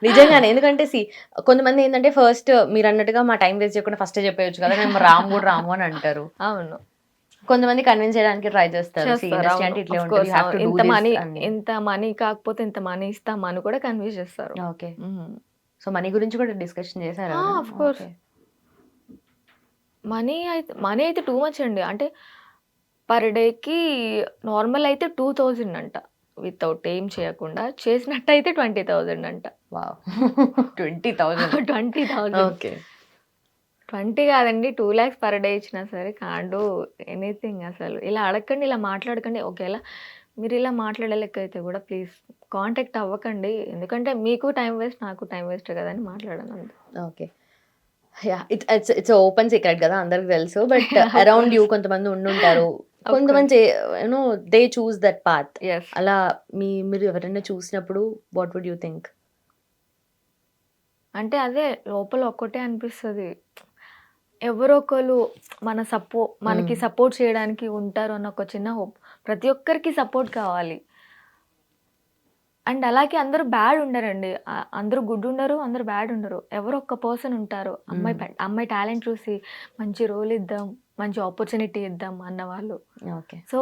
నిజంగానే. ఎందుకంటే కొంతమంది ఏంటంటే ఫస్ట్ మీరు అన్నట్టుగా మా టైం వేస్ట్ చేయకుండా ఫస్ట్ చెప్పేయచ్చు కదా, మేము రాము అని అంటారు. అవును. కొంతమంది కన్విన్స్ చేయడానికి ట్రై చేస్తారు. ఇంత మనీ కాకపోతే ఇంత మనీ ఇస్తామని కూడా కన్విన్స్ చేస్తారు. ఓకే. సో మనీ గురించి కూడా డిస్కషన్ చేశారు? Of course. మనీ అయితే టూ మచ్ అండి. అంటే పర్ డేకి నార్మల్ అయితే 2000 అంట, వితౌట్ ఏం చేయకుండా. చేసినట్టయితే 20,000 అంట. 20,000. 20,000. ఓకే. 20 కాదండి, 2 lakhs పర్ డే ఇచ్చినా సరే కాంట్ డూ ఎనీథింగ్. అసలు ఇలా అడగండి, ఇలా మాట్లాడకండి. ఓకేలా మీరు ఇలా మాట్లాడలేకైతే కూడా ప్లీజ్ కాంటాక్ట్ అవ్వకండి. ఎందుకంటే మీకు టైం వేస్ట్, నాకు టైం వేస్ట్ కదా అని మాట్లాడాను అంతే. ఓకే. ఇట్స్ ఓపెన్ సీక్రెట్ కదా, అందరికి తెలుసు. బట్ అరౌండ్ యూ కొంతమంది ఉండుంటారు, కొంతమంది దే చూస్ దట్ పాత్. అలా మీరు ఎవరైనా చూసినప్పుడు వాట్ వుడ్ యూ థింక్? అంటే అదే లోపల ఒక్కటే అనిపిస్తుంది, ఎవరో ఒకరు మనకి సపోర్ట్ చేయడానికి ఉంటారు అన్న ఒక చిన్న హోప్. ప్రతి ఒక్కరికి సపోర్ట్ కావాలి. అండ్ అలాగే అందరూ బ్యాడ్ ఉండరండి, అందరూ గుడ్ ఉండరు, అందరూ బ్యాడ్ ఉండరు. ఎవరో ఒక్క పర్సన్ ఉంటారు, అమ్మాయి టాలెంట్ చూసి మంచి రోల్ ఇద్దాం, మంచి ఆపర్చునిటీ ఇద్దాం అన్నవాళ్ళు. ఓకే. సో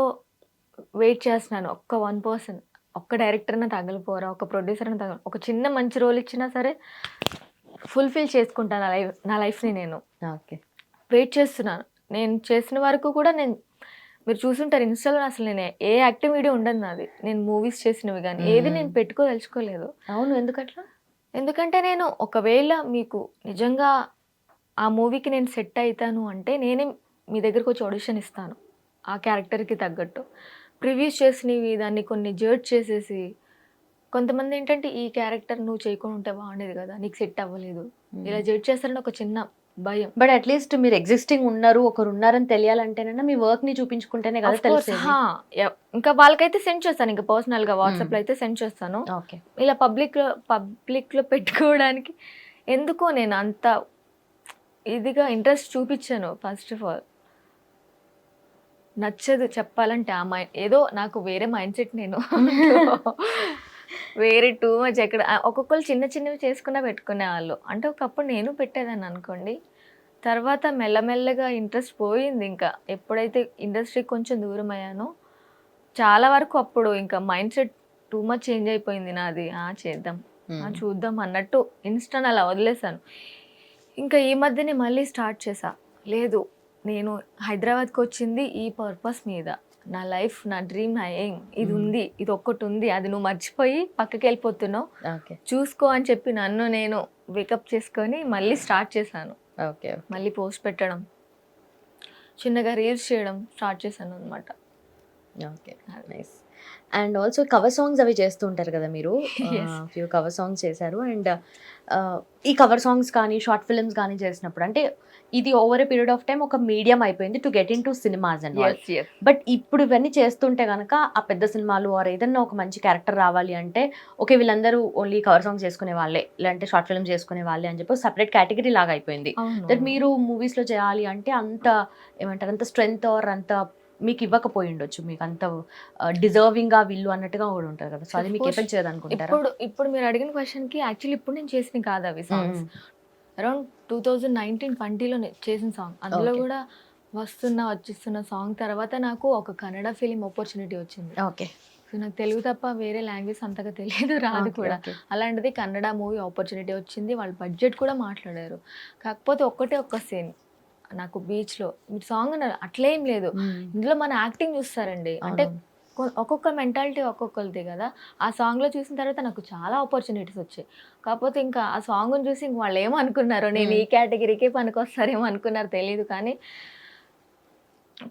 వెయిట్ చేస్తున్నాను. 1% ఒక్క డైరెక్టర్ని తగలిపోరా, ఒక ప్రొడ్యూసర్ని ఒక చిన్న మంచి రోల్ ఇచ్చినా సరే ఫుల్ఫిల్ చేసుకుంటాను నా లైఫ్ని నేను. ఓకే. వెయిట్ చేస్తున్నాను. నేను చేసిన వరకు కూడా మీరు చూసుంటారు ఇన్స్టాలో, అసలు నేను ఏ యాక్టివ్ వీడియో ఉండదు నాది. నేను మూవీస్ చేసినవి కానీ ఏది నేను పెట్టుకోదలుచుకోలేదు. అవును, ఎందుకట్లా? ఎందుకంటే నేను ఒకవేళ మీకు నిజంగా ఆ మూవీకి నేను సెట్ అవుతాను అంటే నేనే మీ దగ్గరకు వచ్చి ఆడిషన్ ఇస్తాను ఆ క్యారెక్టర్కి తగ్గట్టు. ప్రివ్యూస్ చేసినవి దాన్ని కొన్ని జడ్జ్ చేసేసి, కొంతమంది ఏంటంటే ఈ క్యారెక్టర్ నువ్వు చేయకుండా ఉంటే బాగుండేది కదా, నీకు సెట్ అవ్వలేదు, ఇలా జడ్జ్ చేస్తారని ఒక చిన్న భయం. బట్ అట్లీస్ట్ మీరు ఎగ్జిస్టింగ్ ఉన్నారు, ఒకరు ఉన్నారని తెలియాలంటేనన్నా మీ వర్క్ ని చూపించుకుంటేనే కదా తెలిసేది. ఇంకా వాళ్ళకైతే సెండ్ చేస్తాను, ఇంకా పర్సనల్ గా వాట్సాప్ లో అయితే సెండ్ చేస్తాను. ఇలా పబ్లిక్ లో పెట్టుకోవడానికి ఎందుకో నేను అంత ఇదిగా ఇంట్రెస్ట్ చూపించాను. ఫస్ట్ ఆఫ్ ఆల్ నచ్చదు చెప్పాలంటే ఆ మైండ్, ఏదో నాకు వేరే మైండ్ సెట్. నేను వేరే టూ మచ్ ఎక్కడ ఒక్కొక్కరు చిన్న చిన్నవి చేసుకున్నా పెట్టుకునే వాళ్ళు. అంటే ఒకప్పుడు నేను పెట్టేదాన్ని అనుకోండి, తర్వాత మెల్లమెల్లగా ఇంట్రెస్ట్ పోయింది. ఇంకా ఎప్పుడైతే ఇండస్ట్రీకి కొంచెం దూరం అయ్యానో చాలా వరకు అప్పుడు ఇంకా mind set too much change అయిపోయింది నాది. చేద్దాం, చూద్దాం అన్నట్టు ఇన్స్టాన్ అలా వదిలేసాను. ఇంకా ఈ మధ్యనే మళ్ళీ స్టార్ట్ చేసా, లేదు నేను హైదరాబాద్కి వచ్చింది ఈ పర్పస్ మీద. నా లైఫ్, నా డ్రీమ్, నా ఎయిమ్ ఇది ఉంది, ఇది ఒక్కటి ఉంది, అది నువ్వు మర్చిపోయి పక్కకి వెళ్ళిపోతున్నావు, ఓకే చూసుకో అని చెప్పి నన్ను నేను వేకప్ చేసుకొని మళ్ళీ స్టార్ట్ చేశాను. ఓకే మళ్ళీ పోస్ట్ పెట్టడం, చిన్నగా రీల్స్ చేయడం స్టార్ట్ చేశాను అనమాట. Okay nice. And also cover songs అవి చేస్తూ ఉంటారు కదా మీరు, Yes. ఫ్యూ కవర్ సాంగ్స్ చేశారు. అండ్ ఈ కవర్ సాంగ్స్ కానీ షార్ట్ ఫిల్మ్స్ కానీ చేసినప్పుడు అంటే ఇది over a period of time ఒక మీడియం అయిపోయింది to get in to cinemas and all. But ఇప్పుడు ఇవన్నీ చేస్తుంటే కనుక ఆ పెద్ద సినిమాలు ఆర్ ఏదన్నా ఒక మంచి క్యారెక్టర్ రావాలి అంటే ఓకే వీళ్ళందరూ ఓన్లీ కవర్ సాంగ్స్ చేసుకునే వాళ్ళే, లేదంటే షార్ట్ ఫిల్మ్స్ చేసుకునే వాళ్ళే అని చెప్పి సపరేట్ కేటగిరీ లాగా అయిపోయింది. దట్ మీరు మూవీస్లో చేయాలి అంటే అంత ఏమంటారు, అంత స్ట్రెంగ్త్ ఆర్ అంత మీకు ఇవ్వకపోయి ఉండొచ్చు, మీకు అంత డిజర్వింగ్ గా వీళ్ళు అన్నట్టుగా కూడా ఉంటారు కదా. సో అది మీకు ఎఫెక్ట్ చేయదు అనుకుంటారా? ఇప్పుడు మీరు అడిగిన క్వశ్చన్ కి యాక్చువల్లీ ఇప్పుడు నేను చేసిన కాదు అవి సాంగ్స్. అరౌండ్ 2019-20లో చేసిన సాంగ్. అందులో Okay. కూడా వచ్చిస్తున్న సాంగ్ తర్వాత నాకు ఒక కన్నడ ఫిలిం ఆపర్చునిటీ వచ్చింది. ఓకే సో నాకు తెలుగు తప్ప వేరే లాంగ్వేజ్ అంతగా తెలియదు, రాదు కూడా. అలాంటిది కన్నడ మూవీ ఆపర్చునిటీ వచ్చింది. వాళ్ళ బడ్జెట్ కూడా మాట్లాడారు. కాకపోతే ఒక్క సీన్ నాకు బీచ్లో, మీరు సాంగ్ అట్లేం లేదు, ఇందులో మన యాక్టింగ్ చూస్తారండి. అంటే ఒక్కొక్క మెంటాలిటీ ఒక్కొక్కరిది కదా. ఆ సాంగ్లో చూసిన తర్వాత నాకు చాలా ఆపర్చునిటీస్ వచ్చాయి. కాకపోతే ఇంకా ఆ సాంగ్ని చూసి ఇంక వాళ్ళు ఏమనుకున్నారో, నేను ఈ కేటగిరీకే పనికొస్తారేమో అనుకున్నారు తెలియదు. కానీ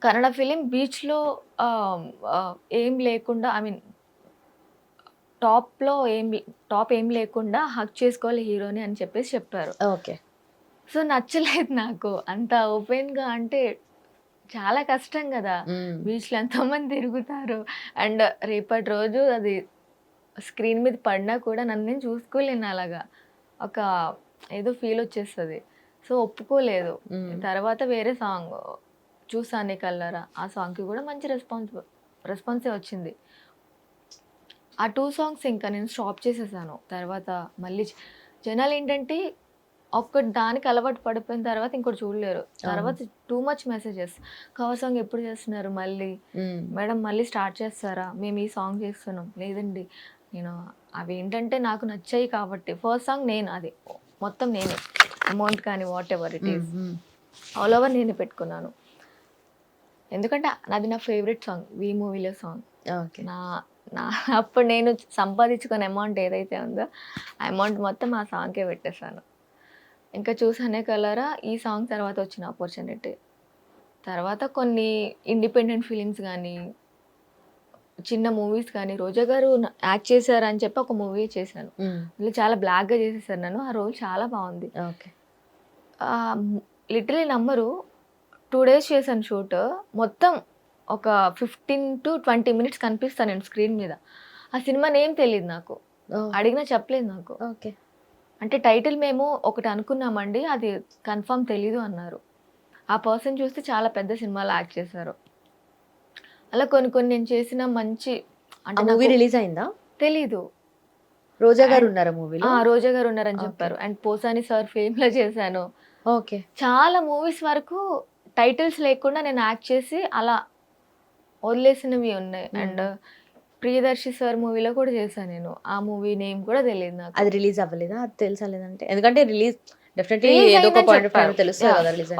కన్నడ ఫిలిం బీచ్లో ఏం లేకుండా, ఐ మీన్ టాప్ ఏం లేకుండా హక్ చేసుకోవాలి హీరోని అని చెప్పేసి చెప్పారు. ఓకే సో నచ్చలేదు నాకు అంత ఓపెన్గా. అంటే చాలా కష్టం కదా, బీచ్లో ఎంతోమంది తిరుగుతారు. అండ్ రేపటి రోజు అది స్క్రీన్ మీద పడినా కూడా నన్ను నేను చూసుకోలేను. అలాగా ఒక ఏదో ఫీల్ వచ్చేస్తుంది. సో ఒప్పుకోలేదు. తర్వాత వేరే సాంగ్ చూసానే కల్లరా, ఆ సాంగ్కి కూడా మంచి రెస్పాన్సే వచ్చింది. ఆ 2 సాంగ్స్ ఇంకా నేను స్టాప్ చేసేసాను. తర్వాత మళ్ళీ జనాలు ఏంటంటే ఒక్కటి దానికి అలవాటు పడిపోయిన తర్వాత ఇంకోటి చూడలేరు. తర్వాత too much messages, cover song ఎప్పుడు చేస్తున్నారు మళ్ళీ మేడం, మళ్ళీ స్టార్ట్ చేస్తారా, మేము ఈ సాంగ్ చేస్తున్నాం. లేదండి, నేను అవి ఏంటంటే నాకు నచ్చాయి కాబట్టి ఫస్ట్ సాంగ్ నేను, అది మొత్తం నేనే, అమౌంట్ కానీ what ever it is all over నేనే పెట్టుకున్నాను. ఎందుకంటే అది నా ఫేవరెట్ సాంగ్, వీ మూవీలో సాంగ్. ఓకే నా అప్పుడు నేను సంపాదించుకున్న అమౌంట్ ఏదైతే ఉందో ఆ అమౌంట్ మొత్తం ఆ సాంగ్కే పెట్టేశాను. ఇంకా చూసానే కలరా ఈ సాంగ్ తర్వాత వచ్చిన ఆపర్చునిటీ. తర్వాత కొన్ని ఇండిపెండెంట్ ఫిలిమ్స్ కానీ చిన్న మూవీస్ కానీ, రోజా గారు యాక్ట్ చేశారు అని చెప్పి ఒక మూవీ చేశాను. అందులో చాలా బ్లాక్గా చేసేసారు నన్ను. ఆ రోల్ చాలా బాగుంది. ఓకే లిటరలీ నమ్మరు, 2 days చేశాను షూట్. మొత్తం ఒక 15 to 20 minutes కనిపిస్తాను నేను స్క్రీన్ మీద. ఆ సినిమా నేమ్ తెలియదు నాకు, అడిగినా చెప్పలేదు నాకు. ఓకే అంటే టైటిల్ మేము ఒకటి అనుకున్నామండి, అది కన్ఫర్మ్ తెలీదు అన్నారు. ఆ పర్సన్ చూస్తే చాలా పెద్ద సినిమాలో యాక్ట్ చేశారు. అలా కొన్ని నేను చేసిన మంచి, అంటే మూవీ రిలీజ్ అయిందా తెలీదు. రోజా గారు ఉన్నారా మూవీలో? రోజా గారు ఉన్నారని చెప్పారు. అండ్ పోసాని సార్ ఫిల్మ్లో చేశాను. ఓకే చాలా మూవీస్ వరకు టైటిల్స్ లేకుండా నేను యాక్ట్ చేసి అలా వదిలేసినవి ఉన్నాయి. అండ్ ప్రియదర్శి సార్ మూవీలో కూడా చేశాను నేను. ఆ మూవీ నేమ్ కూడా తెలియదు నాకు. అది రిలీజ్ అవ్వలేదా? అది తెలుసా లేదంటే, ఎందుకంటే రిలీజ్ డెఫినెట్లీ ఏదో ఒక పాయింట్ ఆఫ్ టైం తెలుస్తుంది కదా రిలీజ్.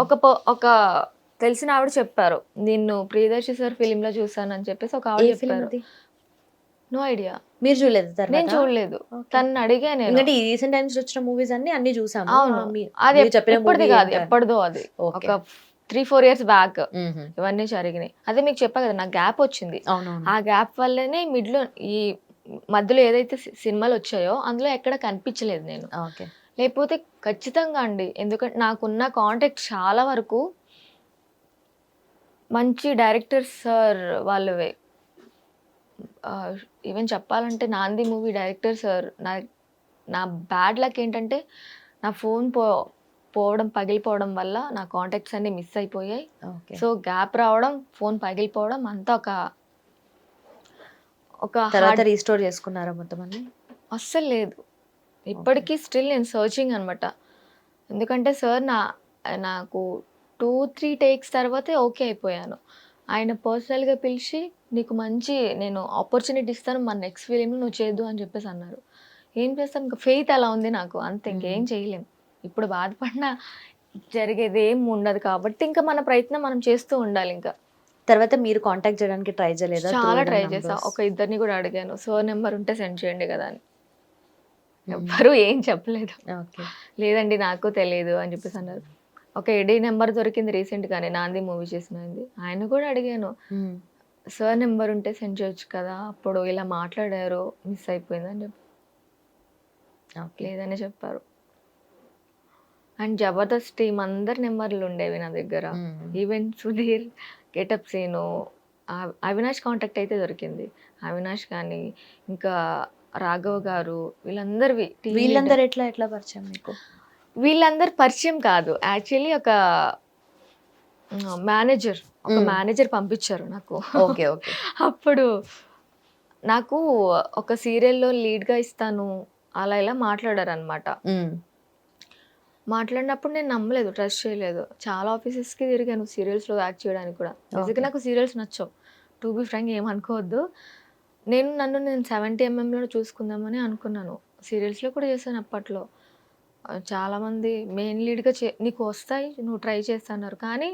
ఒక తెలిసిన ఆవిడ చెప్పారు, నిన్ను ప్రియదర్శి సార్ ఫిలిం లో చూసాను అని చెప్పేసి ఒక ఆవిడ చెప్పారు. No idea. మీరు చూడలేదు? నేను చూడలేదు. తను అడిగా నేను, ఎందుకంటే ఈ రీసెంట్ టైమ్స్ వచ్చిన మూవీస్ అన్ని చూసాము. అవును, అది ఎప్పటిది కాదు, ఎప్పటిదో. అది ఒక 3-4 years బ్యాక్ ఇవన్నీ జరిగినాయి. అదే మీకు చెప్పా కదా, నాకు గ్యాప్ వచ్చింది. ఆ గ్యాప్ వల్లనే ఈ మధ్యలో ఏదైతే సినిమాలు వచ్చాయో అందులో ఎక్కడ కనిపించలేదు నేను. లేకపోతే ఖచ్చితంగా అండి, ఎందుకంటే నాకున్న కాంటాక్ట్ చాలా వరకు మంచి డైరెక్టర్స్ సార్ వాళ్ళవే. ఈవెన్ చెప్పాలంటే నాంది మూవీ డైరెక్టర్ సార్, నా బ్యాడ్ లక్ ఏంటంటే నా ఫోన్ పగిలిపోవడం వల్ల నా కాంటాక్ట్స్ అన్ని మిస్ అయిపోయాయి. సో గ్యాప్ రావడం, ఫోన్ పగిలిపోవడం అంతా ఒక తర్వాత రీస్టోర్ చేసుకున్నారా మొత్తం అన్ని? అస్సలు లేదు, ఇప్పటికీ స్టిల్ నేను సర్చింగ్ అనమాట. ఎందుకంటే సార్ నాకు 2-3 takes తర్వాతే ఓకే అయిపోయాను. ఆయన పర్సనల్గా పిలిచి, నీకు మంచి నేను ఆపర్చునిటీ ఇస్తాను, మన నెక్స్ట్ ఫిలింలో నువ్వు చేయొద్దు అని చెప్పేసి అన్నారు. ఏం చేస్తాను, ఇంకా ఫెయిత్ అలా ఉంది నాకు, అంతే, ఇంకేం చేయలేం. ఇప్పుడు బాధపడినా జరిగేది ఏం ఉండదు కాబట్టి ఇంకా మన ప్రయత్నం మనం చేస్తూ ఉండాలి. ఇంకా తర్వాత మీరు కాంటాక్ట్ చేయడానికి ట్రై చేయలేదా? చాలా ట్రై చేసా, ఒక ఇద్దరిని కూడా అడిగాను, సో నెంబర్ ఉంటే సెండ్ చేయండి కదా అని. ఎవ్వరు ఏం చెప్పలేదు. ఓకే. లేదండి నాకు తెలియదు అని చెప్పేసి అన్నారు. ఒక ఎడీ నెంబర్ దొరికింది రీసెంట్ గానే, నాంది మూవీ చేసినది. ఆయన కూడా అడిగాను, సార్ నెంబర్ ఉంటే సెండ్ చేయొచ్చు కదా, అప్పుడు ఇలా మాట్లాడారు మిస్ అయిపోయింది అని చెప్పి లేదని చెప్పారు. అండ్ జబర్దస్త్ టీం అందరి నెంబర్లు ఉండేవి నా దగ్గర. Even Sudheer, Getup Seenu, Avinash contact అయితే దొరికింది. అవినాష్ కానీ ఇంకా రాఘవ్ గారు, వీళ్ళందరివి. వీళ్ళందరూ ఎట్లా పరిచయం మీకు? వీళ్ళందరు పరిచయం కాదు, యాక్చువల్లీ ఒక మేనేజర్ పంపించారు నాకు. Okay okay. అప్పుడు నాకు ఒక సీరియల్లో లీడ్గా ఇస్తాను అలా ఇలా మాట్లాడారు అనమాట. మాట్లాడినప్పుడు నేను నమ్మలేదు, ట్రస్ట్ చేయలేదు. చాలా ఆఫీసెస్కి తిరిగాను సీరియల్స్లో యాక్ట్ చేయడానికి కూడా. నిజంగా నాకు సీరియల్స్ నచ్చవు, టు బి ఫ్రాంక్, ఏమనుకోవద్దు. నన్ను 70 mm చూసుకుందామని అనుకున్నాను. సీరియల్స్లో కూడా చేశాను అప్పట్లో. చాలామంది మెయిన్ లీడ్గా నీకు వస్తాయి, నువ్వు ట్రై చేస్తున్నారు, కానీ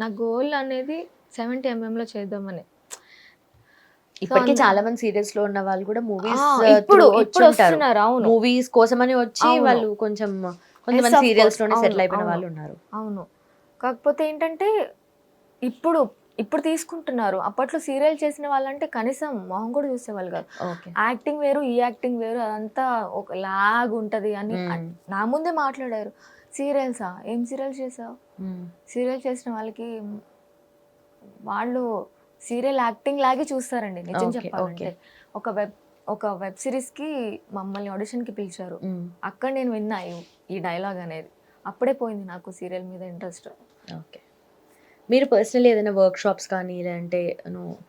నా గోల్ అనేది 70 mm చేద్దామని. ఇప్పటికీ చాలా మంది సీరియల్స్ లో ఉన్న వాళ్ళు కూడా మూవీస్ ఇప్పుడు వస్తున్నారు. అవును, మూవీస్ కోసమని వచ్చి వాళ్ళు కొంతమంది సీరియల్స్ లోనే సెటిల్ అయిపోయిన వాళ్ళు ఉన్నారు. అవును, కాకపోతే ఏంటంటే ఇప్పుడు తీసుకుంటున్నారు. అప్పట్లో సీరియల్ చేసిన వాళ్ళంటే కనీసం మొహం కూడా చూసేవాళ్ళు కాదు. యాక్టింగ్ వేరు, ఈ యాక్టింగ్ వేరు, అదంతా ఒక లాగ్ ఉంటది అని నా ముందే మాట్లాడారు. సీరియల్సా, ఏం సీరియల్స్ చేసావు? సీరియల్ చేసిన వాళ్ళకి వాళ్ళు సీరియల్ యాక్టింగ్ లాగే చూస్తారండి, నిజం చెప్పాలంటే. ఒక వెబ్ సిరీస్కి మమ్మల్ని ఆడిషన్కి పిలిచారు. అక్కడ నేను విన్నా ఈ డైలాగ్ అనేది. అప్పుడే పోయింది నాకు సీరియల్ మీద ఇంట్రెస్ట్. ఓకే. మీరు పర్సనల్లీ ఏదైనా వర్క్ షాప్స్ కానీ లేదంటే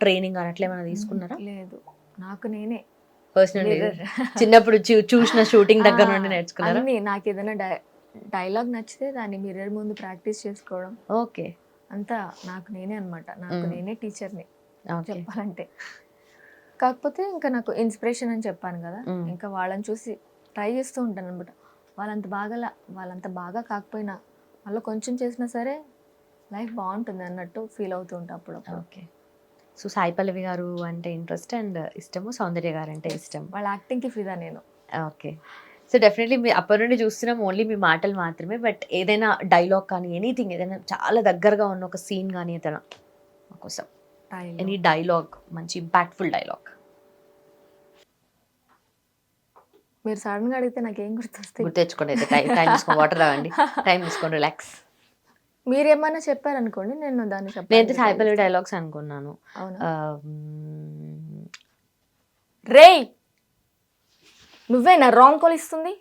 ట్రైనింగ్ కానీ అట్లా ఏమైనా తీసుకున్నారా? లేదు, నాకు నేనే పర్సనల్లీ చిన్నప్పుడు చూసిన షూటింగ్ దగ్గర నుండి నేర్చుకున్నారా? నాకు ఏదైనా డైలాగ్ నచ్చితే దాన్ని మిర్రర్ ముందు ప్రాక్టీస్ చేసుకోవడం. ఓకే. అంతా నాకు నేనే అనమాట, నాకు నేనే టీచర్ని చెప్పాలంటే. కాకపోతే ఇంకా నాకు ఇన్స్పిరేషన్ అని చెప్పాను కదా, ఇంకా వాళ్ళని చూసి ట్రై చేస్తూ ఉంటాను అనమాట. వాళ్ళంత బాగా కాకపోయినా వాళ్ళు కొంచెం చేసినా సరే లైఫ్ బాగుంటుంది అన్నట్టు ఫీల్ అవుతూ ఉంటా అప్పుడు. ఓకే. సో సాయి పల్లవి గారు అంటే ఇంట్రెస్ట్ అండ్ ఇష్టము, సౌందర్య గారు అంటే ఇష్టం. వాళ్ళ యాక్టింగ్కి ఫిదా నేను. ఓకే. సో డెఫినెట్లీ మీ అప్పటి నుండి చూస్తున్నాం ఓన్లీ మీ మాటలు మాత్రమే, బట్ ఏదైనా డైలాగ్ కానీ ఎనీథింగ్, ఏదైనా చాలా దగ్గరగా ఉన్న ఒక సీన్ కానీ ఏదైనా మాకోసం ఎనీ డైలాగ్, మంచి ఇంపాక్ట్ఫుల్ డైలాగ్. మీరు సడన్గా అడిగితే నాకేం గుర్తొస్తుంది? గుర్తెచ్చుకోండి, అయితే టైం తీసుకోండి, వాటర్ తాగండి, టైం తీసుకోండి, రిలాక్స్. మీరు ఏమన్నా చెప్పారనుకోండి, నేను దాన్ని చెప్పాను. నేను సాయి పల్లవి డైలాగ్స్ అనుకున్నాను. రేయ్, నువ్వేనా రాంగ్ కాల్ ఇస్తుంది?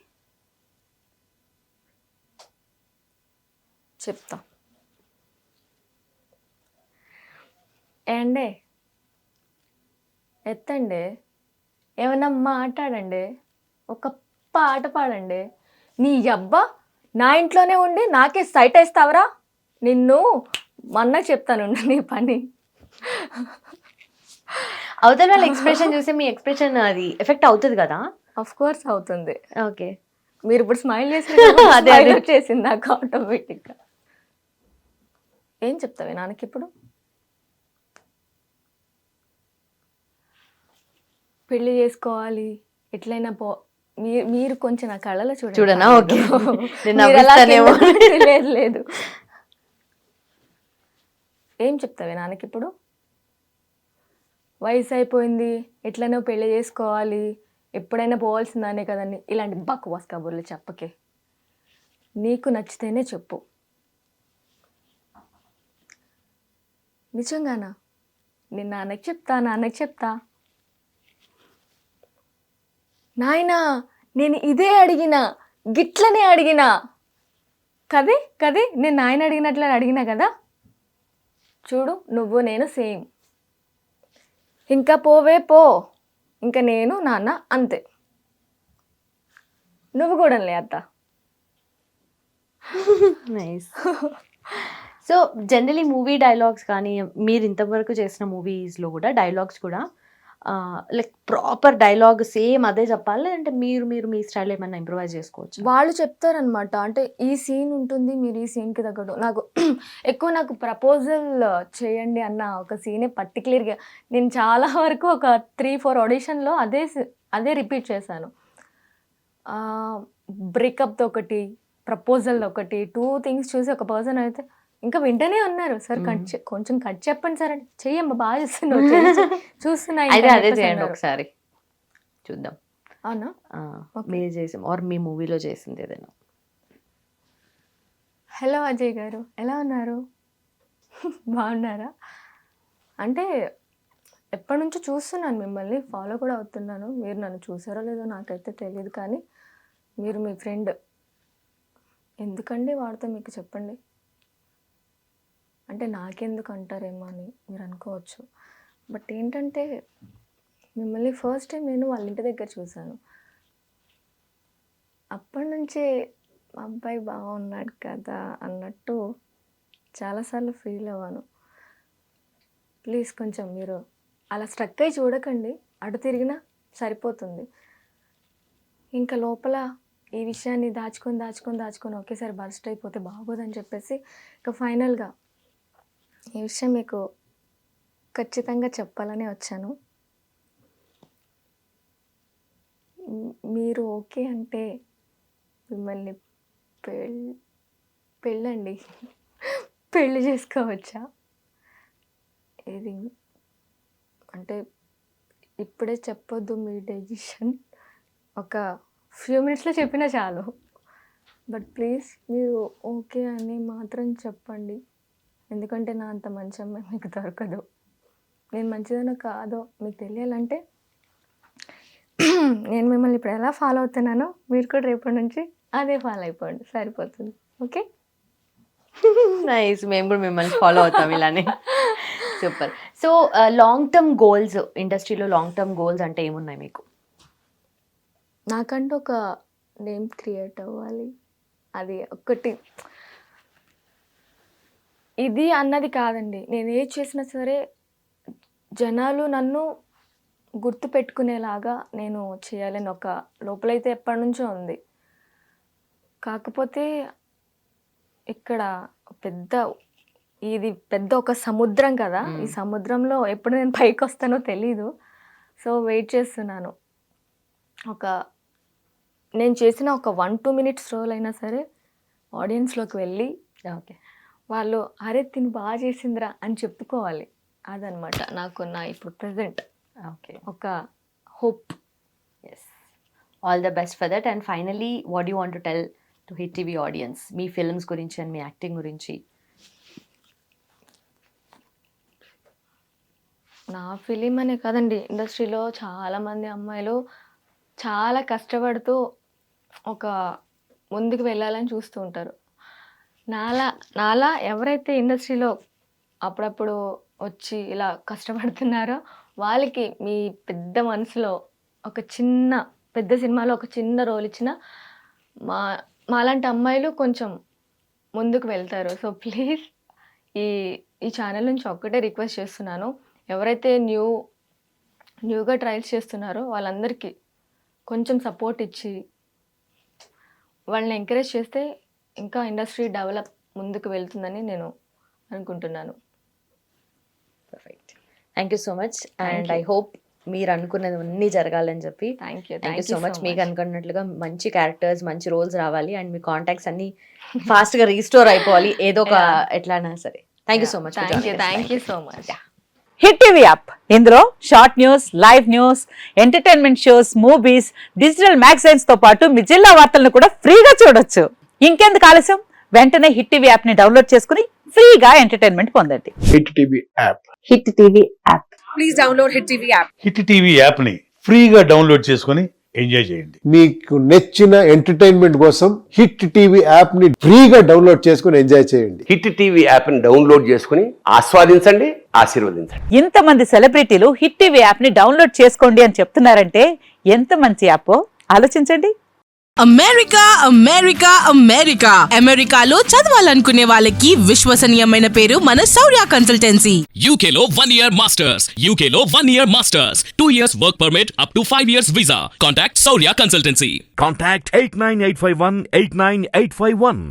చెప్తా. ఏండే, ఎత్తండి, ఏమన్నా మాట్లాడండి, ఒక పాట పాడండి. నీ అబ్బా, నా ఇంట్లోనే ఉండి నాకే సైట్ వేస్తావరా? నిన్ను మొన్న చెప్తాను నీ పని. అవతల వాళ్ళ ఎక్స్ప్రెషన్ చూసి మీ ఎక్స్ప్రెషన్ అది ఎఫెక్ట్ అవుతుంది కదా? ఆఫ్ కోర్స్ అవుతుంది. ఓకే. మీరు ఇప్పుడు స్మైల్ చేసింది నాకు ఆటోమేటిక్గా. ఏం చెప్తావే నాన్నకి ఇప్పుడు? పెళ్లి చేసుకోవాలి ఎట్లయినా మీరు కొంచెం నా కళ్ళలో చూడనా? ఓకే. లేదు. ఏం చెప్తావే నాన్నకి ఇప్పుడు? వయసు అయిపోయింది, ఎట్లనో పెళ్లి చేసుకోవాలి, ఎప్పుడైనా పోవాల్సిందానే కదండి, ఇలాంటి బక్వాస్ కబుర్లు చెప్పకే. నీకు నచ్చితేనే చెప్పు. నిజంగానా? నేను నాన్నకి చెప్తా. నాయనా, నేను ఇదే అడిగినా, గిట్లనే అడిగినా కదే నేను నాయన అడిగినట్లనే అడిగినా కదా. చూడు, నువ్వు నేను సేమ్. ఇంకా పోవే పో, ఇంకా నేను నాన్న అంతే. నువ్వు కూడా లే అత్త. Nice. So generally movie dialogues కానీ మీరు ఇంతవరకు చేసిన మూవీస్లో కూడా డైలాగ్స్ కూడా లైక్ ప్రాపర్ డైలాగ్ సేమ్ అదే చెప్పాలి, లేదంటే మీరు మీ స్టైల్ ఏమైనా ఇంప్రూవైజ్ చేసుకోవచ్చు? వాళ్ళు చెప్తారనమాట. అంటే ఈ సీన్ ఉంటుంది, మీరు ఈ సీన్‌కి తగ్గట్టు. నాకు ప్రపోజల్ చేయండి అన్న ఒక సీనే పర్టిక్యులర్‌గా నేను చాలా వరకు ఒక 3, 4 ఆడిషన్‌లో అదే రిపీట్ చేశాను. బ్రేకప్‌ది ఒకటి, ప్రపోజల్‌ది ఒకటి 2 థింగ్స్ చూసి ఒక పర్సన్ అయితే ఇంకా వింటనే ఉన్నారు. సార్ కొంచెం కట్ చెప్పండి సార్ అంటే, చెయ్యమ్మా బాగా చేస్తున్నావు చూస్తున్నా ఇంకా అయితే అని అదే చెప్పేసి చేయండి అన్నారు. ఒకసారి చూద్దాం. అవునా? మీరు చేసి ఆర్ మీ మూవీలో చేసింది ఏదైనా. హలో అజయ్ గారు, ఎలా ఉన్నారు? బాగున్నారా? అంటే ఎప్పటి నుంచో చూస్తున్నాను మిమ్మల్ని, ఫాలో కూడా అవుతున్నాను. మీరు నన్ను చూసారో లేదో నాకైతే తెలియదు, కానీ మీరు మీ ఫ్రెండ్. ఎందుకండి వాడితో మీకు చెప్పండి. అంటే నాకెందుకు అంటారేమో అని మీరు అనుకోవచ్చు. బట్ ఏంటంటే మిమ్మల్ని ఫస్ట్ టైం నేను వాళ్ళ ఇంటి దగ్గర చూశాను. అప్పటి నుంచే మా అబ్బాయి బాగున్నాడు కదా అన్నట్టు చాలాసార్లు ఫీల్ అవ్వాను. ప్లీజ్ కొంచెం మీరు అలా స్ట్రక్ అయ్యి చూడకండి, అటు తిరిగినా సరిపోతుంది. ఇంకా లోపల ఈ విషయాన్ని దాచుకొని ఒకేసారి బర్స్ట్ అయిపోతే బాగోదని చెప్పేసి ఇక ఫైనల్గా ఈ విషయం మీకు ఖచ్చితంగా చెప్పాలని వచ్చాను. మీరు ఓకే అంటే మిమ్మల్ని పెళ్ళండి పెళ్ళి చేసుకోవచ్చా? ఇది అంటే ఇప్పుడే చెప్పొద్దు మీ డెసిషన్, ఒక ఫ్యూ మినిట్స్లో చెప్పినా చాలు. బట్ ప్లీజ్ మీరు ఓకే అని మాత్రం చెప్పండి. ఎందుకంటే నా అంత మంచి అమ్మాయి మీకు దొరకదు. నేను మంచిదనో కాదో మీకు తెలియాలంటే నేను మిమ్మల్ని ఇప్పుడు ఎలా ఫాలో అవుతున్నానో మీరు కూడా రేపటి నుంచి అదే ఫాలో అయిపోండి, సరిపోతుంది. ఓకే? నైస్, మేము కూడా మిమ్మల్ని ఫాలో అవుతాం ఇలానే. Super. So long term goals, ఇండస్ట్రీలో లాంగ్ టర్మ్ గోల్స్ అంటే ఏమున్నాయి మీకు? నాకంటూ ఒక నేమ్ క్రియేట్ అవ్వాలి, అది ఒక్కటి. ఇది అన్నది కాదండి, నేను ఏది చేసినా సరే జనాలు నన్ను గుర్తుపెట్టుకునేలాగా నేను చేయాలని ఒక లోపలైతే ఎప్పటి నుంచో ఉంది. కాకపోతే ఇక్కడ ఇది పెద్ద ఒక సముద్రం కదా, ఈ సముద్రంలో ఎప్పుడు నేను పైకి వస్తానో తెలీదు. సో వెయిట్ చేస్తున్నాను. నేను చేసిన ఒక 1-2 మినిట్స్ రోల్ అయినా సరే ఆడియన్స్లోకి వెళ్ళి ఓకే, వాళ్ళు అరే తిని బాగా చేసిందిరా అని చెప్పుకోవాలి. అదనమాట నాకున్న ఇప్పుడు ప్రెజెంట్ ఓకే, ఒక hope. Yes, all the best for that. And finally what you want to tell to hit TV audience మీ ఫిల్మ్స్ గురించి అండ్ మీ యాక్టింగ్ గురించి? నా ఫిలిం అనే కాదండి, ఇండస్ట్రీలో చాలామంది అమ్మాయిలు చాలా కష్టపడుతూ ఒక ముందుకు వెళ్ళాలని చూస్తూ ఉంటారు. నాలా ఎవరైతే ఇండస్ట్రీలో అప్పుడప్పుడు వచ్చి ఇలా కష్టపడుతున్నారో వాళ్ళకి మీ పెద్ద మనసులో ఒక పెద్ద సినిమాలో ఒక చిన్న రోల్ ఇచ్చిన మాలాంటి అమ్మాయిలు కొంచెం ముందుకు వెళ్తారు. సో ప్లీజ్ ఈ ఛానల్ నుంచి ఒక్కటే రిక్వెస్ట్ చేస్తున్నాను, ఎవరైతే న్యూగా ట్రయల్స్ చేస్తున్నారో వాళ్ళందరికీ కొంచెం సపోర్ట్ ఇచ్చి వాళ్ళని ఎంకరేజ్ చేస్తే ఇంకా ఇండస్ట్రీ డెవలప్ ముందుకు వెళ్తుందని నేను అనుకుంటున్నాను. Perfect, thank you so much. And I hope మీరు అనుకున్నది అన్నీ జరగాలని చెప్పి. Thank you so much. మీకు అనుకున్నట్లుగా మంచి క్యారెక్టర్స్, మంచి రోల్స్ రావాలి అండ్ మీ కాంటాక్ట్స్ అన్ని ఫాస్ట్గా రీస్టోర్ అయిపోవాలి ఏదో ఒక ఎట్లానా సరే. Thank you so much. Thank you so much. Hit TV app, ఇందులో short news, live news, entertainment shows, movies, digital magazines తో పాటు మీ జిల్లా వార్తలను కూడా ఫ్రీగా చూడొచ్చు. ఇంకెందుకు ఆలస్యం, వెంటనే హిట్ టీవీ యాప్ ని డౌన్లోడ్ చేసుకుని ఫ్రీగా ఎంటర్టైన్మెంట్ పొందండి. Hit TV app. Hit TV app. Please download hit TV app. Hit TV యాప్ని ఫ్రీగా డౌన్లోడ్ చేసుకొని ఎంజాయ్ చేయండి. మీకు నచ్చిన ఎంటర్టైన్మెంట్ కోసం హిట్ టీవీ యాప్ ని ఫ్రీగా డౌన్లోడ్ చేసుకుని ఎంజాయ్ చేయండి. హిట్ టీవీ యాప్ని డౌన్లోడ్ చేసుకుని ఆస్వాదించండి, ఆశీర్వదించండి. ఇంతమంది సెలబ్రిటీలు హిట్ టీవీ యాప్ ని డౌన్లోడ్ చేసుకోండి అని చెప్తున్నారంటే ఎంత మంచి యాప్ ఆలోచించండి. అమెరికా అమెరికా అమెరికా అమెరికాలో చదవాలనుకునే వాళ్ళకి విశ్వసనీయమైన పేరు మన శౌర్య కన్సల్టెన్సీ. UK లో 1 year masters. UK లో 1 year masters. 2 years work permit up to 5 years visa. Contact Saurya Consultancy. Contact 89851 89851.